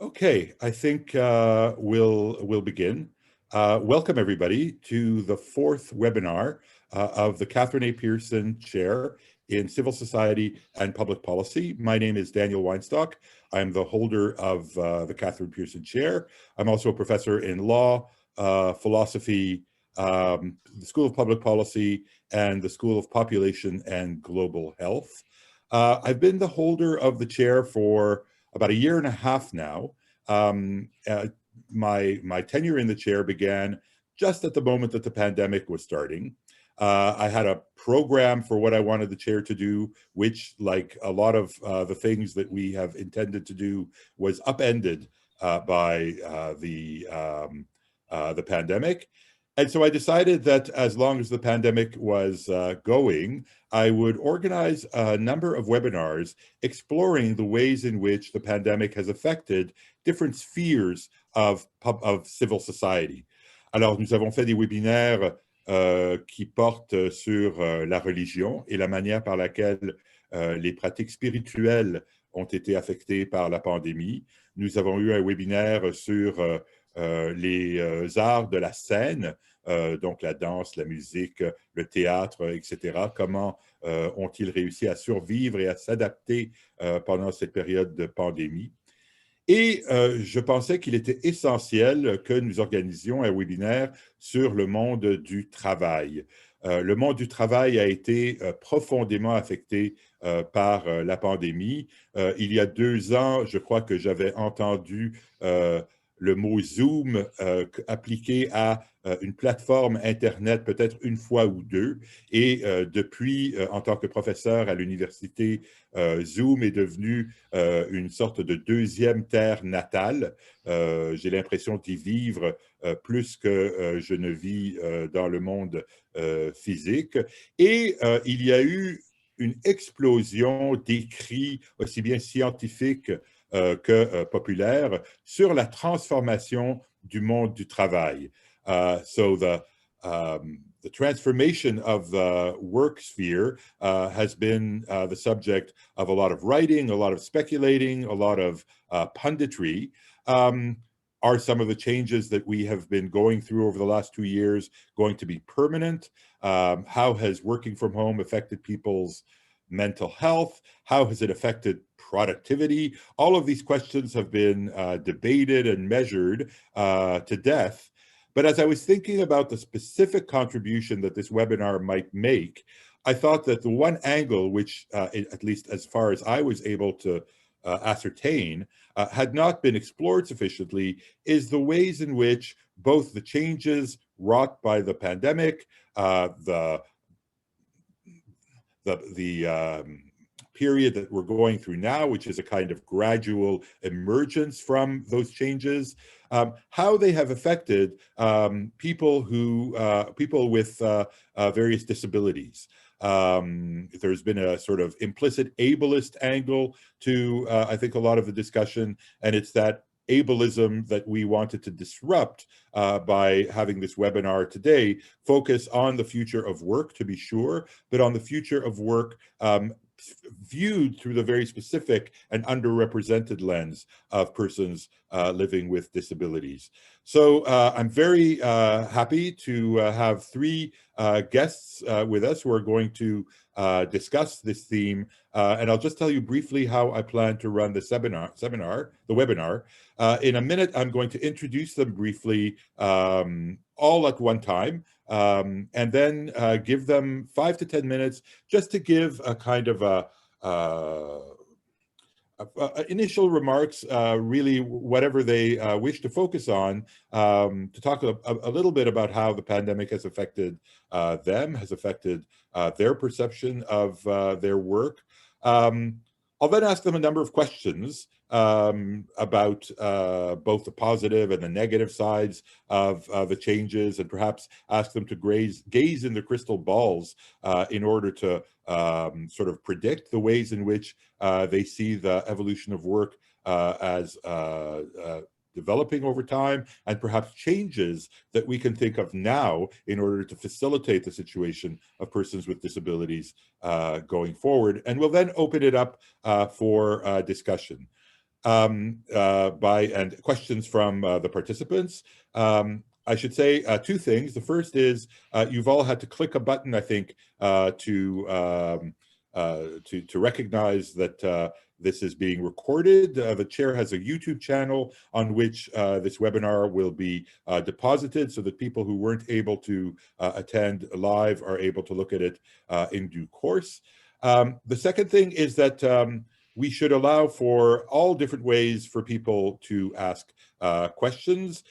Okay, I think we'll begin. Welcome everybody to the fourth webinar of the Katharine A. Pearson Chair in Civil Society and Public Policy. My name is Daniel Weinstock. I'm the holder of the Katharine Pearson Chair. I'm also a professor in law, philosophy, the School of Public Policy, and the School of Population and Global Health. I've been the holder of the chair for about a year and a half now. My tenure in the chair began just at the moment that the pandemic was starting. I had a program for what I wanted the chair to do, which, like a lot of the things that we have intended to do, was upended by the pandemic. And so I decided that as long as the pandemic was going, I would organize a number of webinars exploring the ways in which the pandemic has affected different spheres of civil society. Alors, nous avons fait des webinaires qui portent sur la religion et la manière par laquelle les pratiques spirituelles ont été affectées par la pandémie. Nous avons eu un webinaire sur les arts de la scène, donc la danse, la musique, le théâtre, etc. Comment ont-ils réussi à survivre et à s'adapter pendant cette période de pandémie? Et je pensais qu'il était essentiel que nous organisions un webinaire sur le monde du travail. Le monde du travail a été profondément affecté par la pandémie. Il y a 2 ans, je crois que j'avais entendu le mot Zoom appliqué à une plateforme Internet peut-être une fois ou deux. Et depuis, en tant que professeur à l'université, Zoom est devenu une sorte de deuxième terre natale. J'ai l'impression d'y vivre plus que je ne vis dans le monde physique. Et il y a eu une explosion d'écrits, aussi bien scientifiques que populaire, sur la transformation du monde du travail. So the transformation of the work sphere has been the subject of a lot of writing, a lot of speculating, a lot of punditry. Are some of the changes that we have been going through over the last 2 years going to be permanent? How has working from home affected people's mental health? How has it affected productivity? All of these questions have been debated and measured to death. But as I was thinking about the specific contribution that this webinar might make, I thought that the one angle, which at least as far as I was able to ascertain, had not been explored sufficiently, is the ways in which both the changes wrought by the pandemic, the period that we're going through now, which is a kind of gradual emergence from those changes, how they have affected people with various disabilities. There's been a sort of implicit ableist angle to, I think, a lot of the discussion, and it's that ableism that we wanted to disrupt by having this webinar today, focus on the future of work, to be sure, but on the future of work viewed through the very specific and underrepresented lens of persons living with disabilities. So I'm very happy to have 3 guests with us who are going to discuss this theme. And I'll just tell you briefly how I plan to run the webinar. In a minute, I'm going to introduce them briefly all at one time, and then give them 5 to 10 minutes just to give a kind of initial remarks, really whatever they wish to focus on, to talk a little bit about how the pandemic has affected them, has affected their perception of their work. I'll then ask them a number of questions about both the positive and the negative sides of the changes, and perhaps ask them to gaze in the crystal balls in order to sort of predict the ways in which they see the evolution of work as developing over time, and perhaps changes that we can think of now in order to facilitate the situation of persons with disabilities going forward. And we'll then open it up for discussion. and questions from the participants. I should say two things. The first is you've all had to click a button, I think, to recognize that this is being recorded. The chair has a YouTube channel on which this webinar will be deposited so that people who weren't able to attend live are able to look at it in due course. The second thing is that we should allow for all different ways for people to ask questions.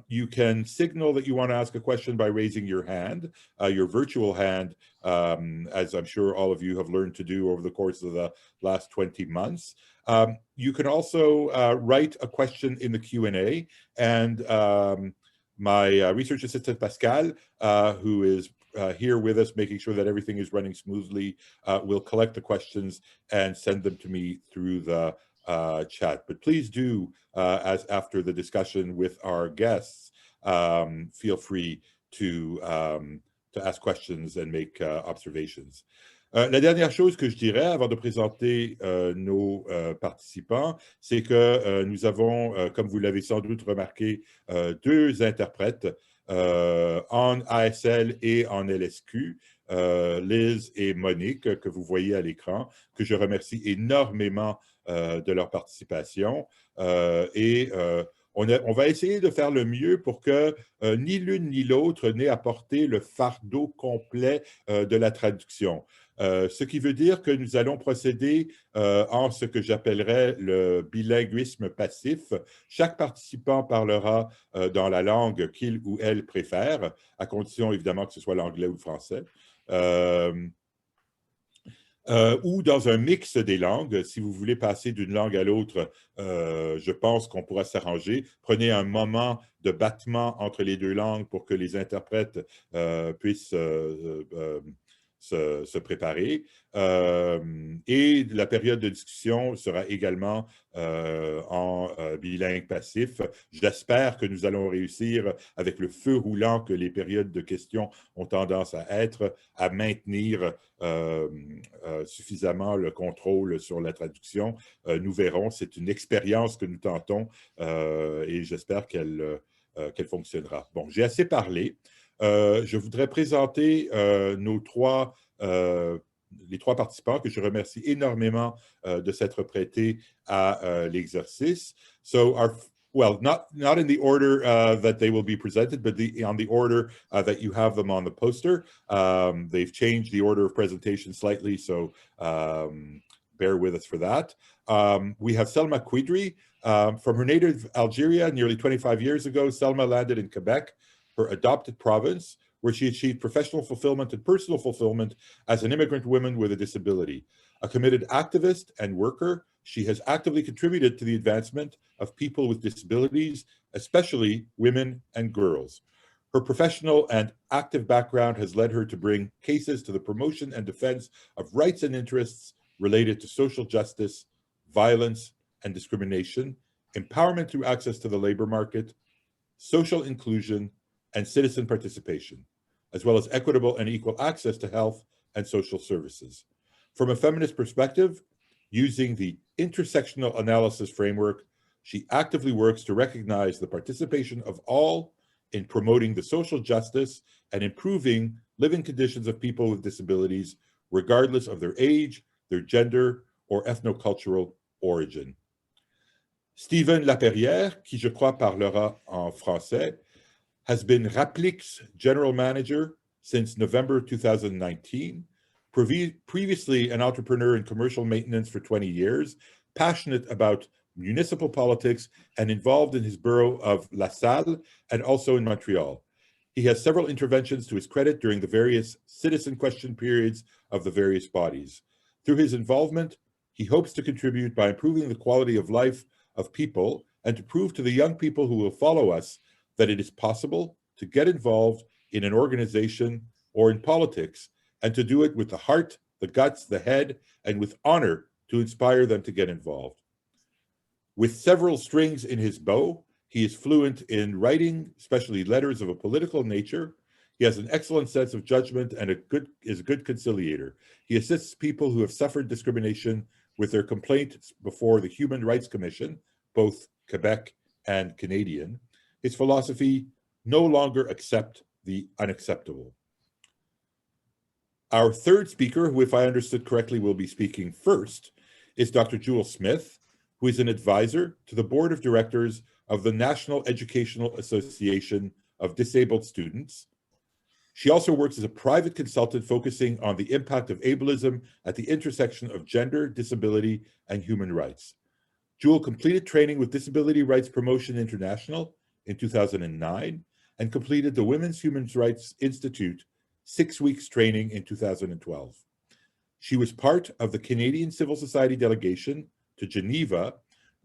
You can signal that you want to ask a question by raising your hand, your virtual hand, as I'm sure all of you have learned to do over the course of the last 20 months. You can also write a question in the Q&A, and my research assistant, Pascal, who is here with us, making sure that everything is running smoothly, will collect the questions and send them to me through the chat. But please do, as after the discussion with our guests, feel free to ask questions and make observations. La dernière chose que je dirais avant de présenter nos participants, c'est que nous avons, comme vous l'avez sans doute remarqué, deux interprètes en ASL et en LSQ, Liz et Monique, que vous voyez à l'écran, que je remercie énormément de leur participation. On va essayer de faire le mieux pour que ni l'une ni l'autre n'ait à porter le fardeau complet de la traduction. Ce qui veut dire que nous allons procéder en ce que j'appellerais le bilinguisme passif. Chaque participant parlera dans la langue qu'il ou elle préfère, à condition évidemment que ce soit l'anglais ou le français. Ou dans un mix des langues. Si vous voulez passer d'une langue à l'autre, je pense qu'on pourra s'arranger. Prenez un moment de battement entre les deux langues pour que les interprètes puissent se préparer. Et la période de discussion sera également en bilingue passif. J'espère que nous allons réussir, avec le feu roulant que les périodes de questions ont tendance à être, à maintenir suffisamment le contrôle sur la traduction. Nous verrons, c'est une expérience que nous tentons et j'espère qu'elle fonctionnera. Bon, j'ai assez parlé. Je voudrais présenter les trois participants que je remercie énormément de s'être prêtés à l'exercice. So well, not in the order that they will be presented, but on the order that you have them on the poster. They've changed the order of presentation slightly, so bear with us for that. We have Selma Cuidry. From her native Algeria nearly 25 years ago, Selma landed in Quebec, her adopted province, where she achieved professional fulfillment and personal fulfillment as an immigrant woman with a disability. A committed activist and worker, she has actively contributed to the advancement of people with disabilities, especially women and girls. Her professional and active background has led her to bring cases to the promotion and defense of rights and interests related to social justice, violence and discrimination, empowerment through access to the labor market, social inclusion, and citizen participation, as well as equitable and equal access to health and social services. From a feminist perspective, using the intersectional analysis framework, she actively works to recognize the participation of all in promoting the social justice and improving living conditions of people with disabilities, regardless of their age, their gender, or ethnocultural origin. Stephen Laperriere, qui je crois parlera en français, has been Raplic's general manager since November 2019, previously an entrepreneur in commercial maintenance for 20 years, passionate about municipal politics and involved in his borough of La Salle and also in Montreal. He has several interventions to his credit during the various citizen question periods of the various bodies. Through his involvement, he hopes to contribute by improving the quality of life of people and to prove to the young people who will follow us that it is possible to get involved in an organization or in politics and to do it with the heart, the guts, the head, and with honor to inspire them to get involved. With several strings in his bow, he is fluent in writing, especially letters of a political nature. He has an excellent sense of judgment and is a good conciliator. He assists people who have suffered discrimination with their complaint before the Human Rights Commission, both Quebec and Canadian, its philosophy: no longer accept the unacceptable. Our third speaker, who, if I understood correctly, will be speaking first, is Dr. Jules Smith, who is an advisor to the Board of Directors of the National Educational Association of Disabled Students. She also works as a private consultant focusing on the impact of ableism at the intersection of gender, disability, and human rights. Jules completed training with Disability Rights Promotion International in 2009 and completed the Women's Human Rights Institute 6 weeks training in 2012. She was part of the Canadian Civil Society delegation to Geneva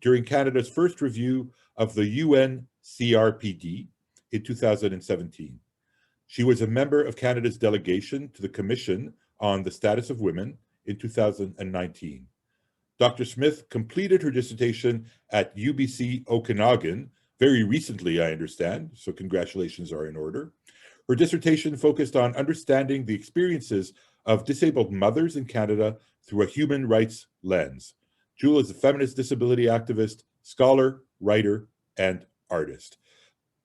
during Canada's first review of the UN CRPD in 2017. She was a member of Canada's delegation to the Commission on the Status of Women in 2019. Dr. Smith completed her dissertation at UBC Okanagan very recently, I understand, so congratulations are in order. Her dissertation focused on understanding the experiences of disabled mothers in Canada through a human rights lens. Jules is a feminist disability activist, scholar, writer, and artist.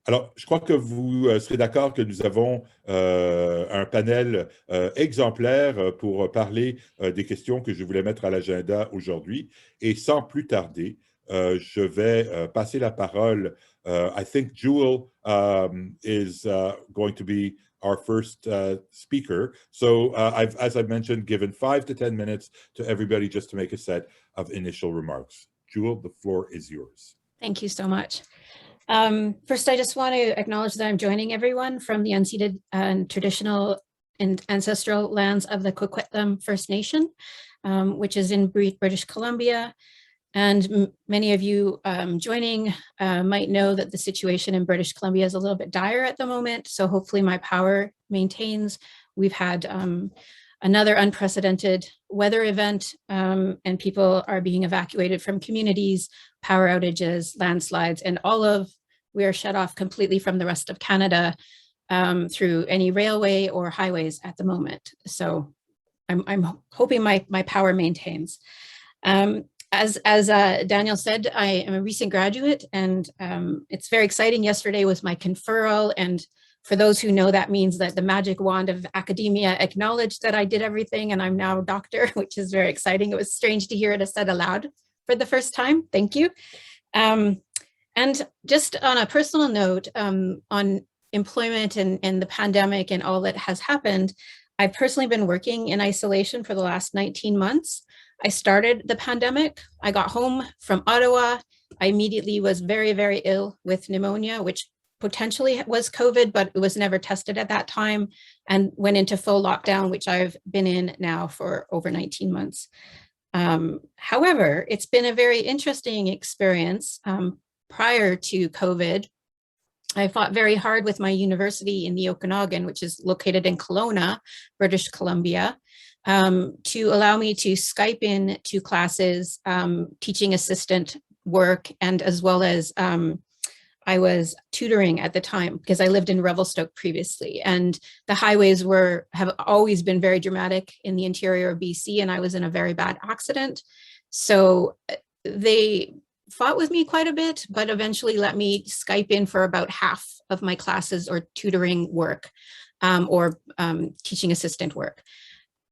Alors, je crois que vous serez d'accord que nous avons un panel exemplaire pour parler des questions que je voulais mettre à l'agenda aujourd'hui. Et sans plus tarder, je vais passer la parole. I think Jules is going to be our first speaker. So as I've mentioned, given 5 to 10 minutes to everybody just to make a set of initial remarks. Jules, the floor is yours. Thank you so much. First, I just want to acknowledge that I'm joining everyone from the unceded and traditional and ancestral lands of the Coquitlam First Nation, which is in British Columbia. And many of you joining might know that the situation in British Columbia is a little bit dire at the moment. So hopefully my power maintains. We've had another unprecedented weather event, and people are being evacuated from communities, power outages, landslides, and we are shut off completely from the rest of Canada through any railway or highways at the moment. So I'm hoping my power maintains. As Daniel said, I am a recent graduate, and it's very exciting. Yesterday was my conferral, and for those who know, that means that the magic wand of academia acknowledged that I did everything and I'm now a doctor, which is very exciting. It was strange to hear it said aloud for the first time. Thank you. And just on a personal note, on employment and the pandemic and all that has happened, I've personally been working in isolation for the last 19 months. I started the pandemic. I got home from Ottawa. I immediately was very, very ill with pneumonia, which potentially was COVID, but it was never tested at that time, and went into full lockdown, which I've been in now for over 19 months. However, it's been a very interesting experience. Prior to COVID, I fought very hard with my university in the Okanagan, which is located in Kelowna, British Columbia, to allow me to Skype in to classes, teaching assistant work, and as well as I was tutoring at the time because I lived in Revelstoke previously, and the highways have always been very dramatic in the interior of BC, and I was in a very bad accident. So they fought with me quite a bit, but eventually let me Skype in for about half of my classes or tutoring work or teaching assistant work.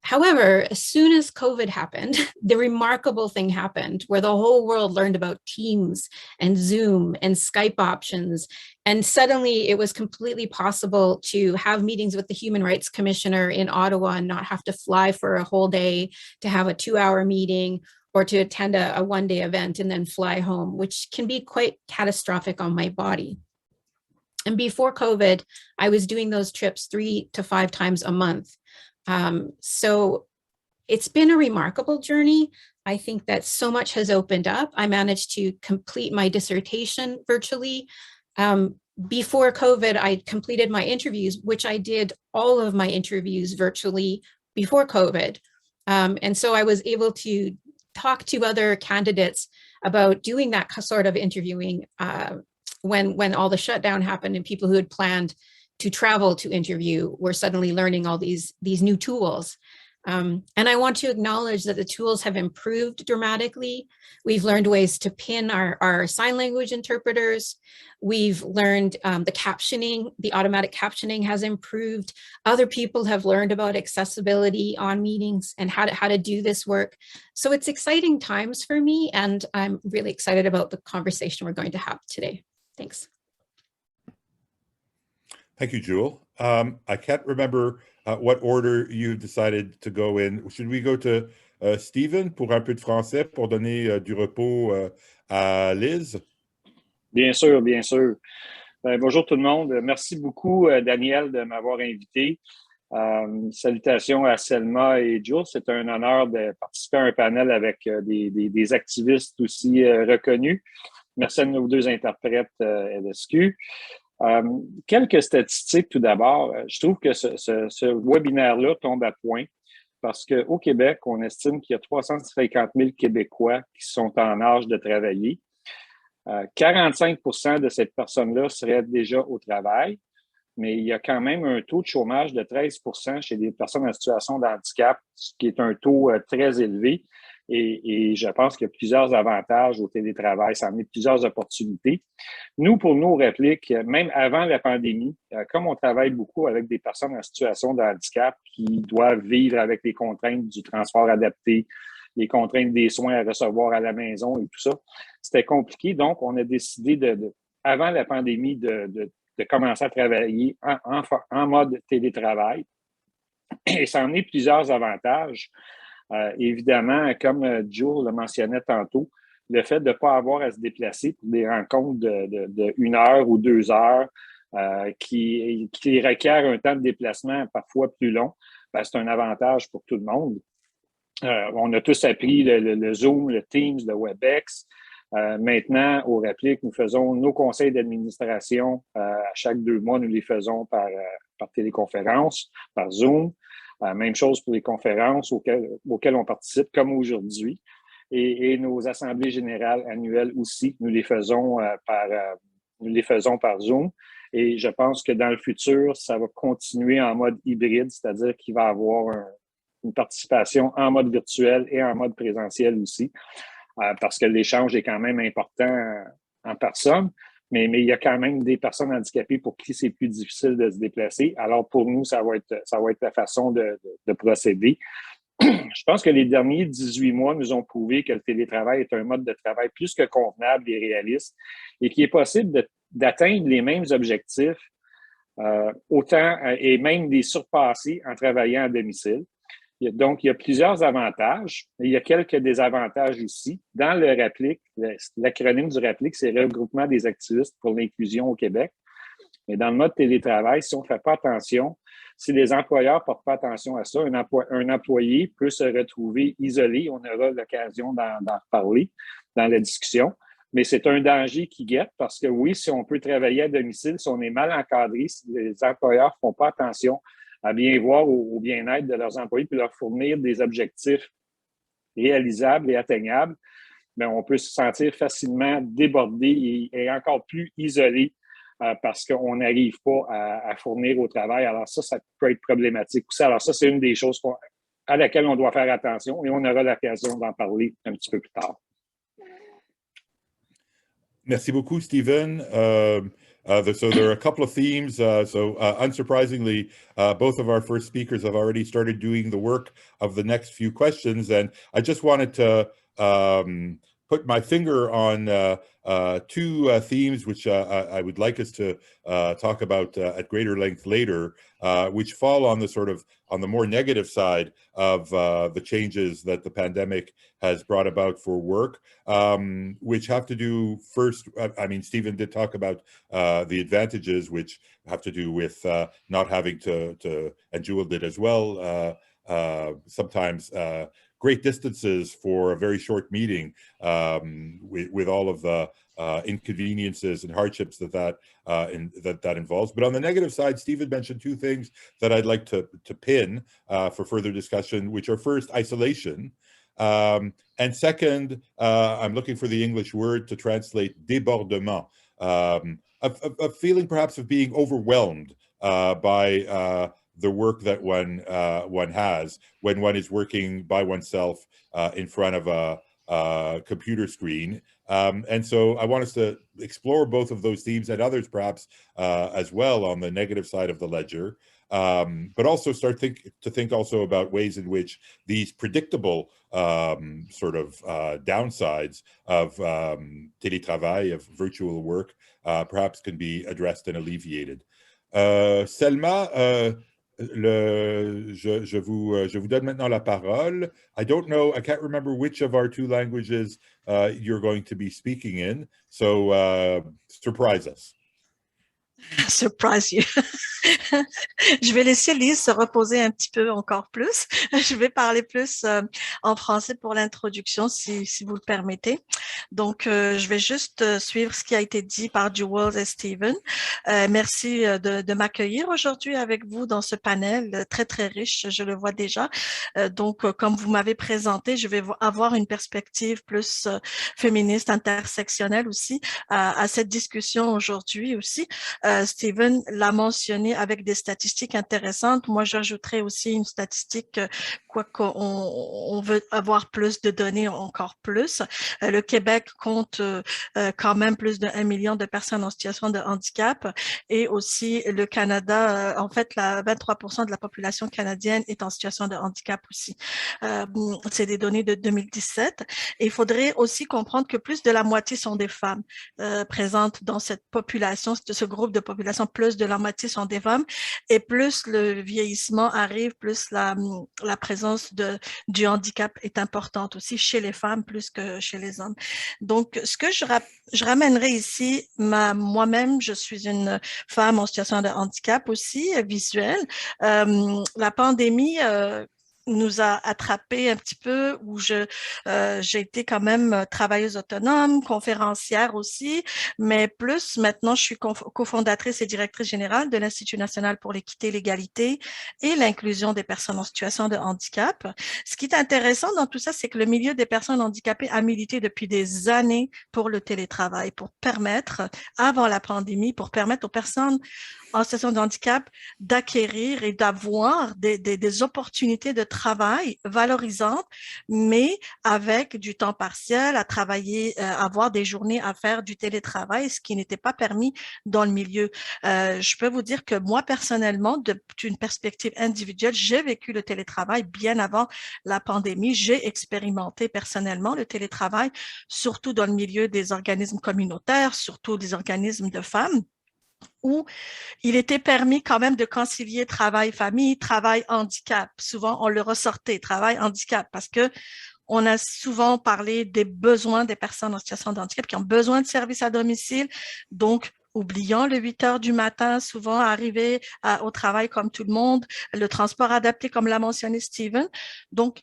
However, as soon as COVID happened, the remarkable thing happened where the whole world learned about Teams and Zoom and Skype options. And suddenly it was completely possible to have meetings with the Human Rights Commissioner in Ottawa and not have to fly for a whole day to have a 2-hour meeting or to attend a one-day event and then fly home, which can be quite catastrophic on my body. And before COVID, I was doing those trips 3 to 5 times a month. So it's been a remarkable journey. I think that so much has opened up. I managed to complete my dissertation virtually. Before COVID, I completed my interviews, which I did all of my interviews virtually before COVID. And so I was able to talk to other candidates about doing that sort of interviewing when all the shutdown happened and people who had planned to travel to interview were suddenly learning all these new tools. And I want to acknowledge that the tools have improved dramatically. We've learned ways to pin our sign language interpreters. We've learned the captioning, the automatic captioning has improved. Other people have learned about accessibility on meetings and how to do this work. So it's exciting times for me, and I'm really excited about the conversation we're going to have today. Thanks. Thank you, Jules. I can't remember what order you decided to go in. Should we go to Stephen pour un peu de français pour donner du repos à Liz? Bien sûr, bien sûr. Bonjour tout le monde. Merci beaucoup, Daniel, de m'avoir invité. Salutations à Selma et Jules. C'est un honneur de participer à un panel avec des activistes aussi reconnus. Merci à nos deux interprètes LSQ. Quelques statistiques tout d'abord. Je trouve que ce webinaire-là tombe à point parce qu'au Québec, on estime qu'il y a 350 000 Québécois qui sont en âge de travailler. 45% de ces personnes-là seraient déjà au travail, mais il y a quand même un taux de chômage de 13% chez des personnes en situation de handicap, ce qui est un taux très élevé. Et je pense qu'il y a plusieurs avantages au télétravail, ça amène plusieurs opportunités. Nous, pour nos répliques, même avant la pandémie, comme on travaille beaucoup avec des personnes en situation de handicap qui doivent vivre avec les contraintes du transport adapté, les contraintes des soins à recevoir à la maison et tout ça, c'était compliqué. Donc, on a décidé avant la pandémie de commencer à travailler en mode télétravail. Et ça en est plusieurs avantages. Évidemment, comme Jules le mentionnait tantôt, le fait de ne pas avoir à se déplacer pour des rencontres de 1 heure ou 2 heures qui requièrent un temps de déplacement parfois plus long, ben, c'est un avantage pour tout le monde. On a tous appris le Zoom, le Teams, le WebEx. Maintenant, aux répliques, nous faisons nos conseils d'administration à chaque 2 mois, nous les faisons par téléconférence, par Zoom. Même chose pour les conférences auxquelles on participe, comme aujourd'hui. Et nos assemblées générales annuelles aussi, nous les faisons par Zoom. Et je pense que dans le futur, ça va continuer en mode hybride, c'est-à-dire qu'il va y avoir une participation en mode virtuel et en mode présentiel aussi, parce que l'échange est quand même important en personne. Mais il y a quand même des personnes handicapées pour qui c'est plus difficile de se déplacer. Alors, pour nous, ça va être la façon de procéder. Je pense que les derniers 18 mois nous ont prouvé que le télétravail est un mode de travail plus que convenable et réaliste et qu'il est possible d'atteindre les mêmes objectifs, autant et même des surpasser en travaillant à domicile. Donc, il y a plusieurs avantages. Il y a quelques désavantages aussi. Dans le RAPLIC, l'acronyme du RAPLIC, c'est Regroupement des activistes pour l'inclusion au Québec. Mais dans le mode télétravail, si on ne fait pas attention, si les employeurs ne portent pas attention à ça, un employé peut se retrouver isolé. On aura l'occasion d'en reparler dans la discussion. Mais c'est un danger qui guette parce que oui, si on peut travailler à domicile, si on est mal encadré, si les employeurs ne font pas attention à bien voir au bien-être de leurs employés puis leur fournir des objectifs réalisables et atteignables, bien, on peut se sentir facilement débordé et encore plus isolé parce qu'on n'arrive pas à fournir au travail. Alors ça peut être problématique aussi. Alors ça, c'est une des choses à laquelle on doit faire attention et on aura l'occasion d'en parler un petit peu plus tard. Merci beaucoup, Stephen. So there are a couple of themes. Unsurprisingly, both of our first speakers have already started doing the work of the next few questions. And I just wanted to put my finger on two themes, which I would like us to talk about at greater length later, which fall on the more negative side of the changes that the pandemic has brought about for work, which have to do first, I mean, Stephen did talk about the advantages, which have to do with not having to, and Jules did as well, sometimes great distances for a very short meeting, with all of the inconveniences and hardships that involves. But on the negative side, Stephen mentioned two things that I'd like to pin for further discussion, which are first, isolation, and second, I'm looking for the English word to translate débordement, a feeling perhaps of being overwhelmed by the work that one has when one is working by oneself in front of a computer screen. And so I want us to explore both of those themes and others perhaps as well on the negative side of the ledger, but also start to think also about ways in which these predictable sort of downsides of télétravail, of virtual work, perhaps can be addressed and alleviated. Selma, je vous donne maintenant la parole. I don't know, I can't remember which of our two languages you're going to be speaking in, so surprise us. Surprise you. Je vais laisser Lise se reposer un petit peu encore plus. Je vais parler plus en français pour l'introduction, si vous le permettez. Donc, je vais juste suivre ce qui a été dit par Jules et Steven. Merci de m'accueillir aujourd'hui avec vous dans ce panel très, très riche, je le vois déjà. Donc, comme vous m'avez présenté, je vais avoir une perspective plus féministe, intersectionnelle aussi à cette discussion aujourd'hui aussi. Steven l'a mentionné avec des statistiques intéressantes. Moi, j'ajouterais aussi une statistique, on veut avoir plus de données, encore plus. Le Québec compte quand même plus de 1 million de personnes en situation de handicap et aussi le Canada, en fait, 23% de la population canadienne est en situation de handicap aussi. C'est des données de 2017. Et il faudrait aussi comprendre que plus de la moitié sont des femmes présentes dans cette population, ce groupe de population, plus de la moitié sont des femmes et plus le vieillissement arrive, plus la présence du handicap est importante aussi chez les femmes plus que chez les hommes. Donc, ce que je ramènerai ici, moi-même, je suis une femme en situation de handicap aussi, visuel. La pandémie nous a attrapé un petit peu où j'ai été quand même travailleuse autonome, conférencière aussi, mais plus maintenant je suis cofondatrice et directrice générale de l'Institut national pour l'équité, l'égalité et l'inclusion des personnes en situation de handicap. Ce qui est intéressant dans tout ça, c'est que le milieu des personnes handicapées a milité depuis des années pour le télétravail, pour permettre, avant la pandémie, pour permettre aux personnes en situation de handicap d'acquérir et d'avoir des opportunités de travail valorisantes, mais avec du temps partiel, à travailler, avoir des journées à faire du télétravail, ce qui n'était pas permis dans le milieu. Je peux vous dire que moi, personnellement, d'une perspective individuelle, j'ai vécu le télétravail bien avant la pandémie. J'ai expérimenté personnellement le télétravail, surtout dans le milieu des organismes communautaires, surtout des organismes de femmes, où il était permis quand même de concilier travail-famille, travail-handicap. Souvent, on le ressortait, travail-handicap, parce que on a souvent parlé des besoins des personnes en situation de handicap qui ont besoin de services à domicile, donc oubliant le 8 heures du matin, souvent arriver au travail comme tout le monde, le transport adapté comme l'a mentionné Steven. Donc,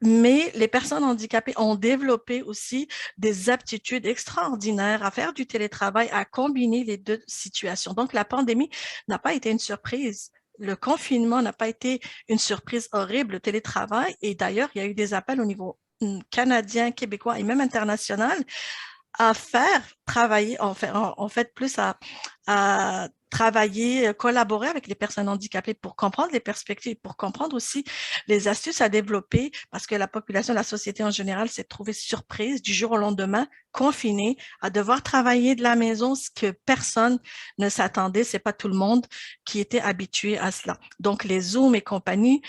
mais les personnes handicapées ont développé aussi des aptitudes extraordinaires à faire du télétravail, à combiner les deux situations. Donc, la pandémie n'a pas été une surprise. Le confinement n'a pas été une surprise horrible, le télétravail. Et d'ailleurs, il y a eu des appels au niveau canadien, québécois et même international à faire travailler, en fait plus à travailler, collaborer avec les personnes handicapées pour comprendre les perspectives, pour comprendre aussi les astuces à développer, parce que la population, la société en général s'est trouvée surprise du jour au lendemain, confinée, à devoir travailler de la maison, ce que personne ne s'attendait, c'est pas tout le monde qui était habitué à cela. Donc les Zooms et compagnie,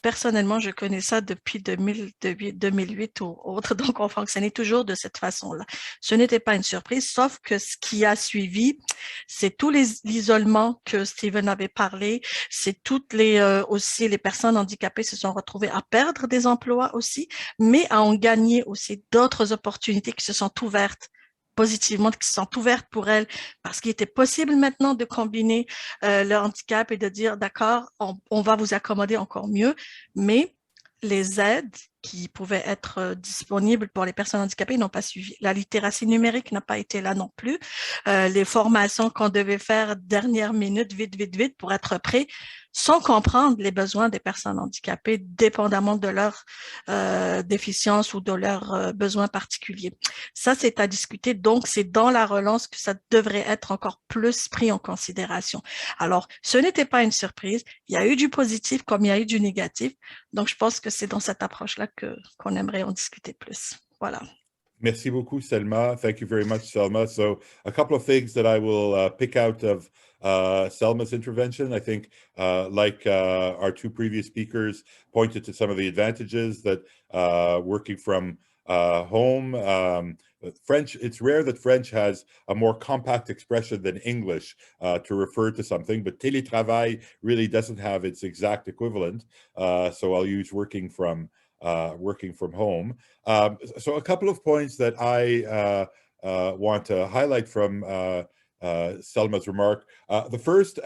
personnellement, je connais ça depuis 2008 ou autre, donc on fonctionnait toujours de cette façon-là. Ce n'était pas une surprise, sauf que ce qui a suivi, c'est tout l'isolement que Steven avait parlé, c'est aussi les personnes handicapées se sont retrouvées à perdre des emplois aussi, mais à en gagner aussi d'autres opportunités qui se sont ouvertes positivement, qui se sont ouvertes pour elles, parce qu'il était possible maintenant de combiner le handicap et de dire, d'accord, on va vous accommoder encore mieux, mais les aides qui pouvaient être disponibles pour les personnes handicapées n'ont pas suivi. La littératie numérique n'a pas été là non plus. Les formations qu'on devait faire dernière minute, vite, pour être prêt, sans comprendre les besoins des personnes handicapées, dépendamment de leur déficience ou de leurs besoins particuliers. Ça, c'est à discuter. Donc, c'est dans la relance que ça devrait être encore plus pris en considération. Alors, ce n'était pas une surprise. Il y a eu du positif comme il y a eu du négatif. Donc, je pense que c'est dans cette approche-là qu'on aimerait en discuter plus. Voilà. Merci beaucoup, Selma. Thank you very much, Selma. So a couple of things that I will pick out of Selma's intervention. I think, like our two previous speakers, pointed to some of the advantages that working from home. French, it's rare that French has a more compact expression than English to refer to something, but télétravail really doesn't have its exact equivalent. So I'll use working from home. So a couple of points that I want to highlight from Selma's remark. The first,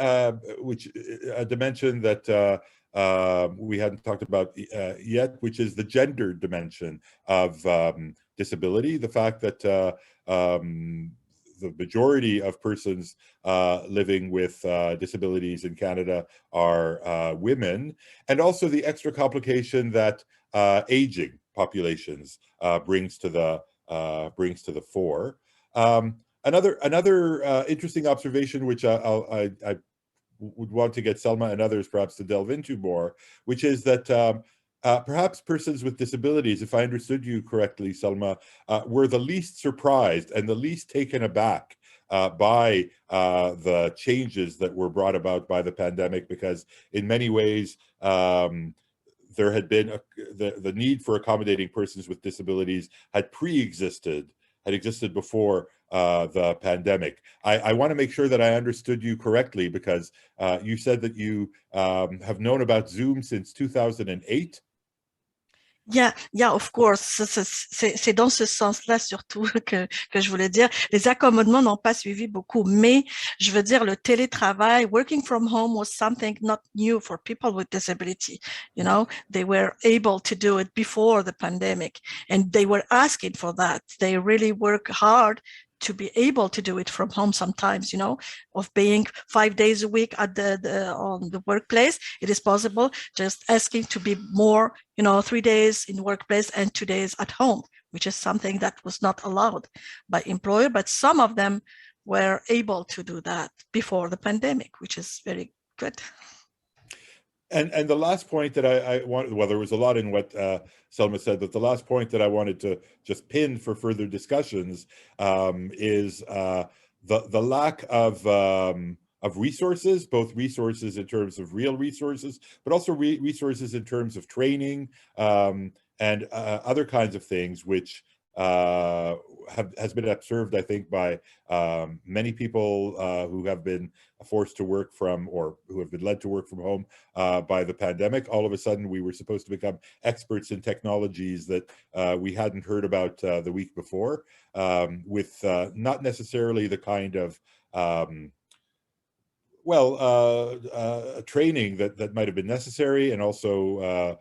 which a dimension that we hadn't talked about yet, which is the gender dimension of disability. The fact that the majority of persons living with disabilities in Canada are women, and also the extra complication that aging populations brings to the fore. Another interesting observation, which I would want to get Selma and others perhaps to delve into more, which is that perhaps persons with disabilities, if I understood you correctly, Selma, were the least surprised and the least taken aback by the changes that were brought about by the pandemic, because in many ways, there had been the need for accommodating persons with disabilities had existed before the pandemic. I want to make sure that I understood you correctly, because you said that you have known about Zoom since 2008. Yeah, of course. C'est dans ce sens-là surtout que je voulais dire. Les accommodements n'ont pas suivi beaucoup, mais je veux dire le télétravail, working from home was something not new for people with disability. You know, they were able to do it before the pandemic, and they were asking for that. They really work hard to be able to do it from home sometimes, you know, of being 5 days a week at on the workplace. It is possible, just asking to be more, you know, 3 days in the workplace and 2 days at home, which is something that was not allowed by employer, but some of them were able to do that before the pandemic, which is very good. And the last point that I wanted, well, there was a lot in what Selma said, but the last point that I wanted to just pin for further discussions is the lack of resources, both resources in terms of real resources, but also resources in terms of training and other kinds of things, which has been observed, I think, by many people who have been forced to work from, or who have been led to work from home by the pandemic. All of a sudden, we were supposed to become experts in technologies that we hadn't heard about the week before, with not necessarily the kind of training that might have been necessary, and also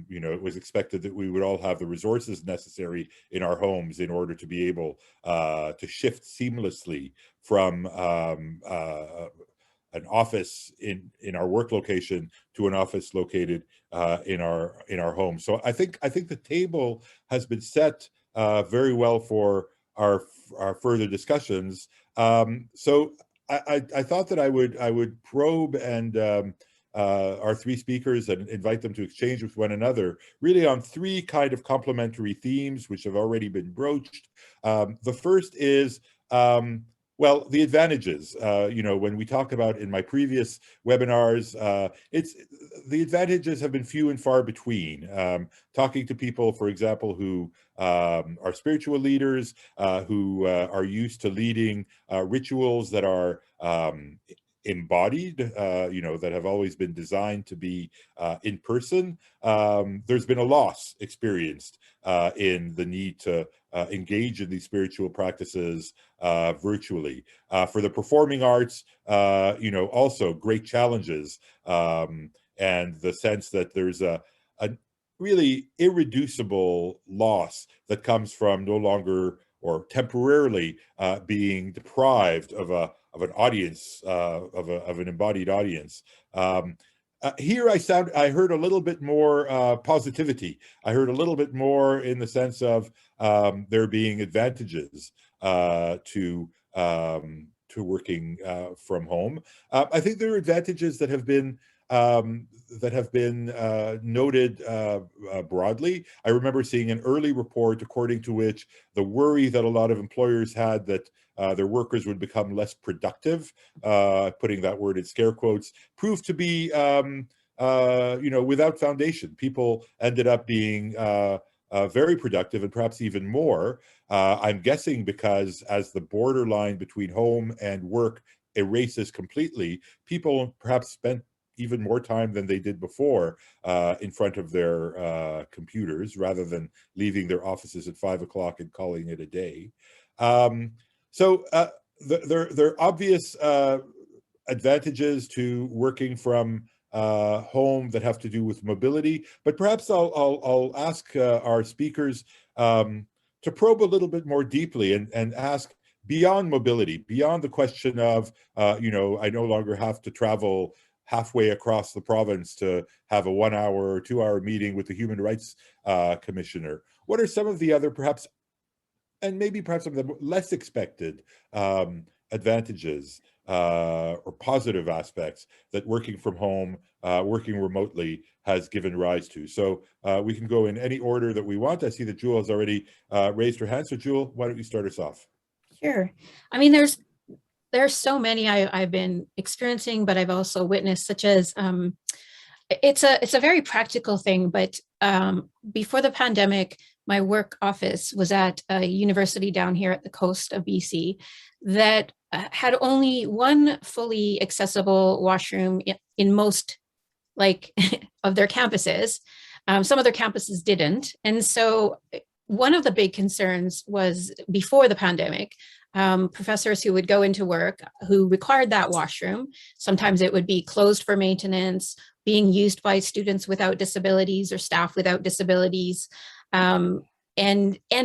you know, it was expected that we would all have the resources necessary in our homes in order to be able to shift seamlessly from an office in our work location to an office located in our home. So I think the table has been set very well for our further discussions. So I thought that I would probe and our three speakers and invite them to exchange with one another, really on three kind of complementary themes which have already been broached. The first is, well, the advantages. You know, when we talk about in my previous webinars, the advantages have been few and far between. Talking to people, for example, who are spiritual leaders, who are used to leading rituals that are embodied, you know, that have always been designed to be in person. There's been a loss experienced in the need to engage in these spiritual practices virtually. For the performing arts, you know, also great challenges, and the sense that there's a really irreducible loss that comes from no longer or temporarily being deprived of a an audience, of an embodied audience. Here I heard a little bit more positivity. I heard a little bit more in the sense of there being advantages to working from home. I think there are advantages that have been noted broadly. I remember seeing an early report according to which the worry that a lot of employers had that their workers would become less productive, putting that word in scare quotes, proved to be without foundation. People ended up being very productive and perhaps even more. I'm guessing because as the borderline between home and work erases completely, people perhaps spent even more time than they did before in front of their computers, rather than leaving their offices at 5 o'clock and calling it a day. So there are obvious advantages to working from home that have to do with mobility, but perhaps I'll ask our speakers to probe a little bit more deeply and ask beyond mobility, beyond the question of, I no longer have to travel halfway across the province to have a 1 hour or 2 hour meeting with the Human Rights Commissioner. What are some of the other perhaps some of the less expected advantages or positive aspects that working from home, working remotely has given rise to? So we can go in any order that we want. I see that Jules has already raised her hand. So Jules, why don't you start us off? Sure. I mean, there's so many I've been experiencing, but I've also witnessed, such as it's a very practical thing. But before the pandemic, my work office was at a university down here at the coast of BC that had only one fully accessible washroom in most of their campuses. Some other campuses didn't. And so one of the big concerns was, before the pandemic, professors who would go into work who required that washroom, sometimes it would be closed for maintenance, being used by students without disabilities or staff without disabilities, and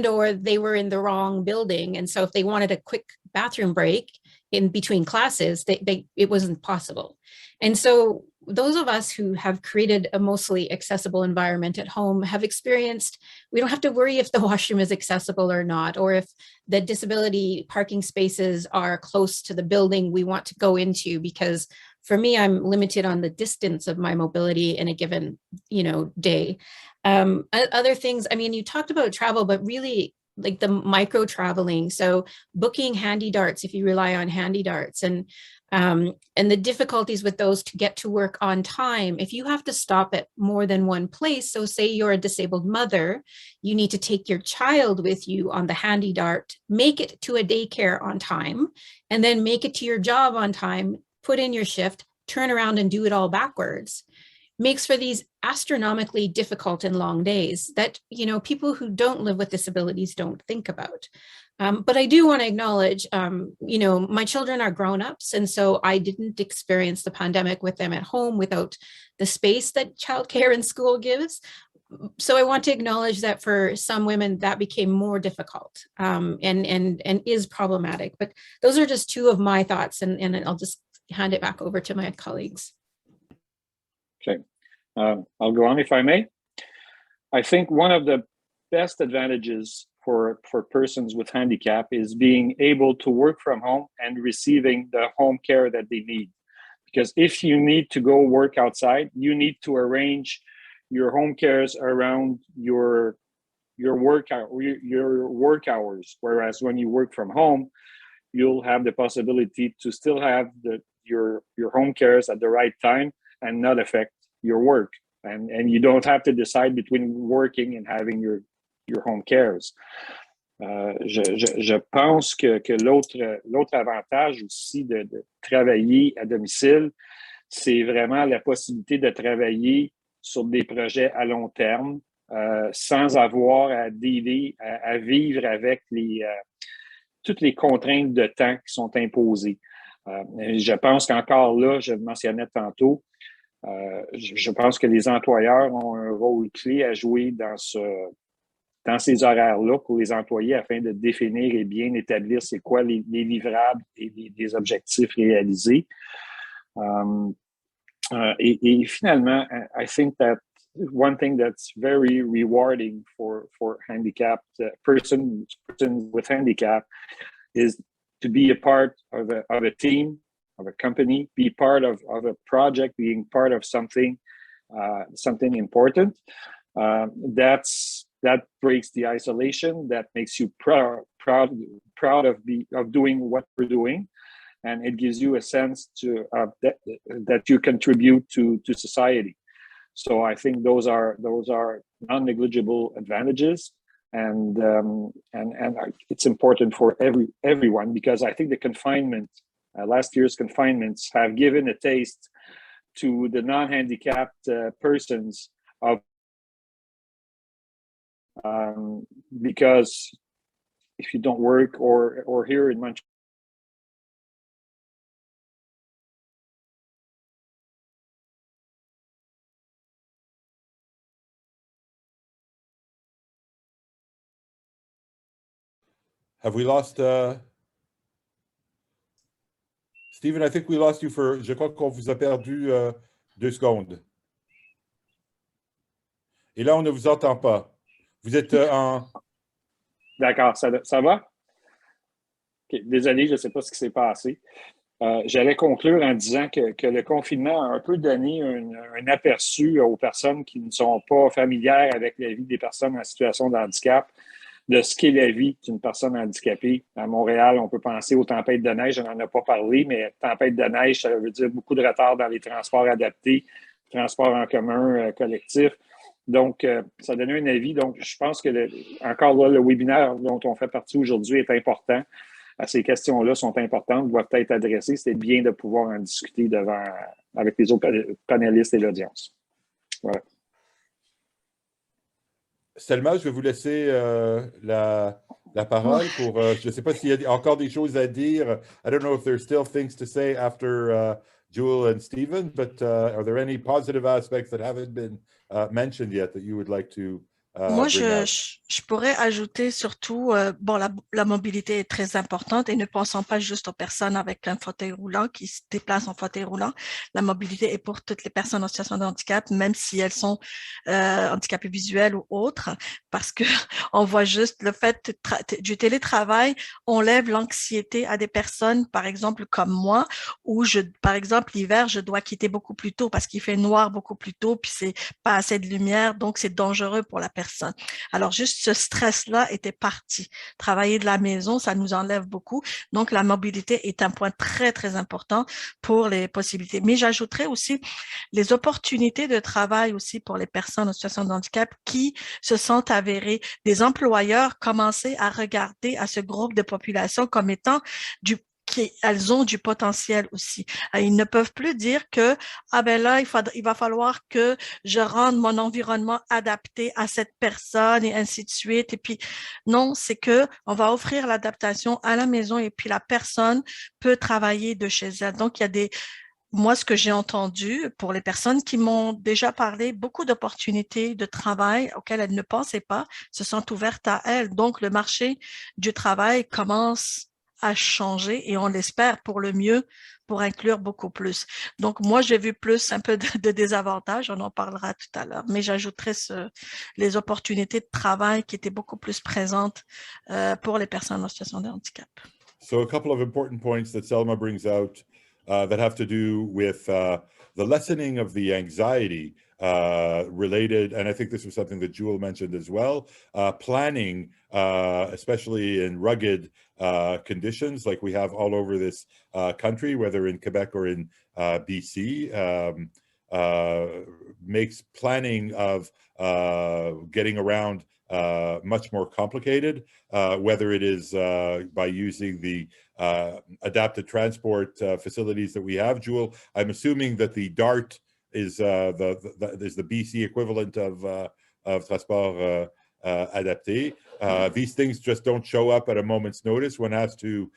or they were in the wrong building. And so if they wanted a quick bathroom break in between classes, it wasn't possible. And so those of us who have created a mostly accessible environment at home have experienced, we don't have to worry if the washroom is accessible or not, or if the disability parking spaces are close to the building we want to go into, because for me, I'm limited on the distance of my mobility in a given, day. Other things, I mean, you talked about travel, but really like the micro traveling. So booking handy darts, if you rely on handy darts, and the difficulties with those to get to work on time. If you have to stop at more than one place, so say you're a disabled mother, you need to take your child with you on the handy dart, make it to a daycare on time, and then make it to your job on time, put in your shift, turn around and do it all backwards, makes for these astronomically difficult and long days that, people who don't live with disabilities don't think about. But I do want to acknowledge, my children are grown-ups, and so I didn't experience the pandemic with them at home without the space that childcare and school gives. So I want to acknowledge that for some women that became more difficult and is problematic. But those are just two of my thoughts, and I'll just hand it back over to my colleagues. Okay, I'll go on if I may. I think one of the best advantages for persons with handicap is being able to work from home and receiving the home care that they need. Because if you need to go work outside, you need to arrange your home cares around your work hours. Whereas when you work from home, you'll have the possibility to still have your home cares at the right time and not affect your work. And you don't have to decide between working and having your home cares. Je pense que l'autre avantage aussi de travailler à domicile, c'est vraiment la possibilité de travailler sur des projets à long terme sans avoir à vivre avec toutes les contraintes de temps qui sont imposées. Je pense qu'encore là, je le mentionnais tantôt, je pense que les employeurs ont un rôle clé à jouer dans dans ces horaires-là pour les employés afin de définir et bien établir c'est quoi les livrables et les objectifs réalisés. Et finalement, I think that one thing that's very rewarding for handicapped persons with handicap is to be a part of a team, of a company, be part of a project, being part of something important. That breaks the isolation, that makes you proud of doing what we're doing, and it gives you a sense that you contribute to society. So I think those are non-negligible advantages, and it's important for everyone, because I think the confinement, last year's confinements, have given a taste to the non-handicapped persons of because if you don't work or here in Montreal. Have we lost Stephen? I think we lost you for. Je crois qu'on vous a perdu 2 secondes. Et là, on ne vous entend pas. Vous êtes en. D'accord, ça va? Okay, désolé, je ne sais pas ce qui s'est passé. J'allais conclure en disant que le confinement a un peu donné un aperçu aux personnes qui ne sont pas familières avec la vie des personnes en situation de handicap, de ce qu'est la vie d'une personne handicapée. À Montréal, on peut penser aux tempêtes de neige, on n'en a pas parlé, mais tempête de neige, ça veut dire beaucoup de retard dans les transports adaptés, transports en commun collectifs. Donc, ça donne un avis. Donc, je pense que, encore là, le webinaire dont on fait partie aujourd'hui est important. Ces questions-là sont importantes, doivent être adressées. C'est bien de pouvoir en discuter avec les autres panélistes et l'audience. Voilà. Selma, je vais vous laisser la parole pour, je ne sais pas s'il y a encore des choses à dire. I don't know if there's still things to say after Jules and Stephen, but are there any positive aspects that haven't been mentioned yet that you would like to Moi, bring out? je pourrais ajouter surtout, bon, la mobilité est très importante, et ne pensons pas juste aux personnes avec un fauteuil roulant qui se déplacent en fauteuil roulant. La mobilité est pour toutes les personnes en situation de handicap, même si elles sont handicapées visuelles ou autres, parce que on voit juste le fait du télétravail enlève l'anxiété à des personnes, par exemple comme moi, où par exemple l'hiver, je dois quitter beaucoup plus tôt parce qu'il fait noir beaucoup plus tôt, puis c'est pas assez de lumière, donc c'est dangereux pour la personne. Alors, juste ce stress-là était parti. Travailler de la maison, ça nous enlève beaucoup. Donc, la mobilité est un point très, très important pour les possibilités. Mais j'ajouterais aussi les opportunités de travail aussi pour les personnes en situation de handicap qui se sont avérées. Des employeurs commençaient à regarder à ce groupe de population comme étant elles ont du potentiel aussi. Ils ne peuvent plus dire que ben là, il va falloir que je rende mon environnement adapté à cette personne et ainsi de suite. Et puis, non, c'est que on va offrir l'adaptation à la maison et puis la personne peut travailler de chez elle. Donc, il y a moi, ce que j'ai entendu pour les personnes qui m'ont déjà parlé, beaucoup d'opportunités de travail auxquelles elles ne pensaient pas se sont ouvertes à elles. Donc, le marché du travail commence à changer et on l'espère pour le mieux, pour inclure beaucoup plus. Donc, moi, j'ai vu plus un peu de désavantages, on en parlera tout à l'heure, mais j'ajouterais les opportunités de travail qui étaient beaucoup plus présentes pour les personnes en situation de handicap. So a couple of important points that Selma brings out that have to do with the lessening of the anxiety related, and I think this was something that Jules mentioned as well, planning, especially in rugged conditions like we have all over this country, whether in Quebec or in BC, makes planning of getting around much more complicated, whether it is by using the adapted transport facilities that we have. Jules, I'm assuming that the DART is the BC equivalent of transport adapté. These things just don't show up at a moment's notice. One has to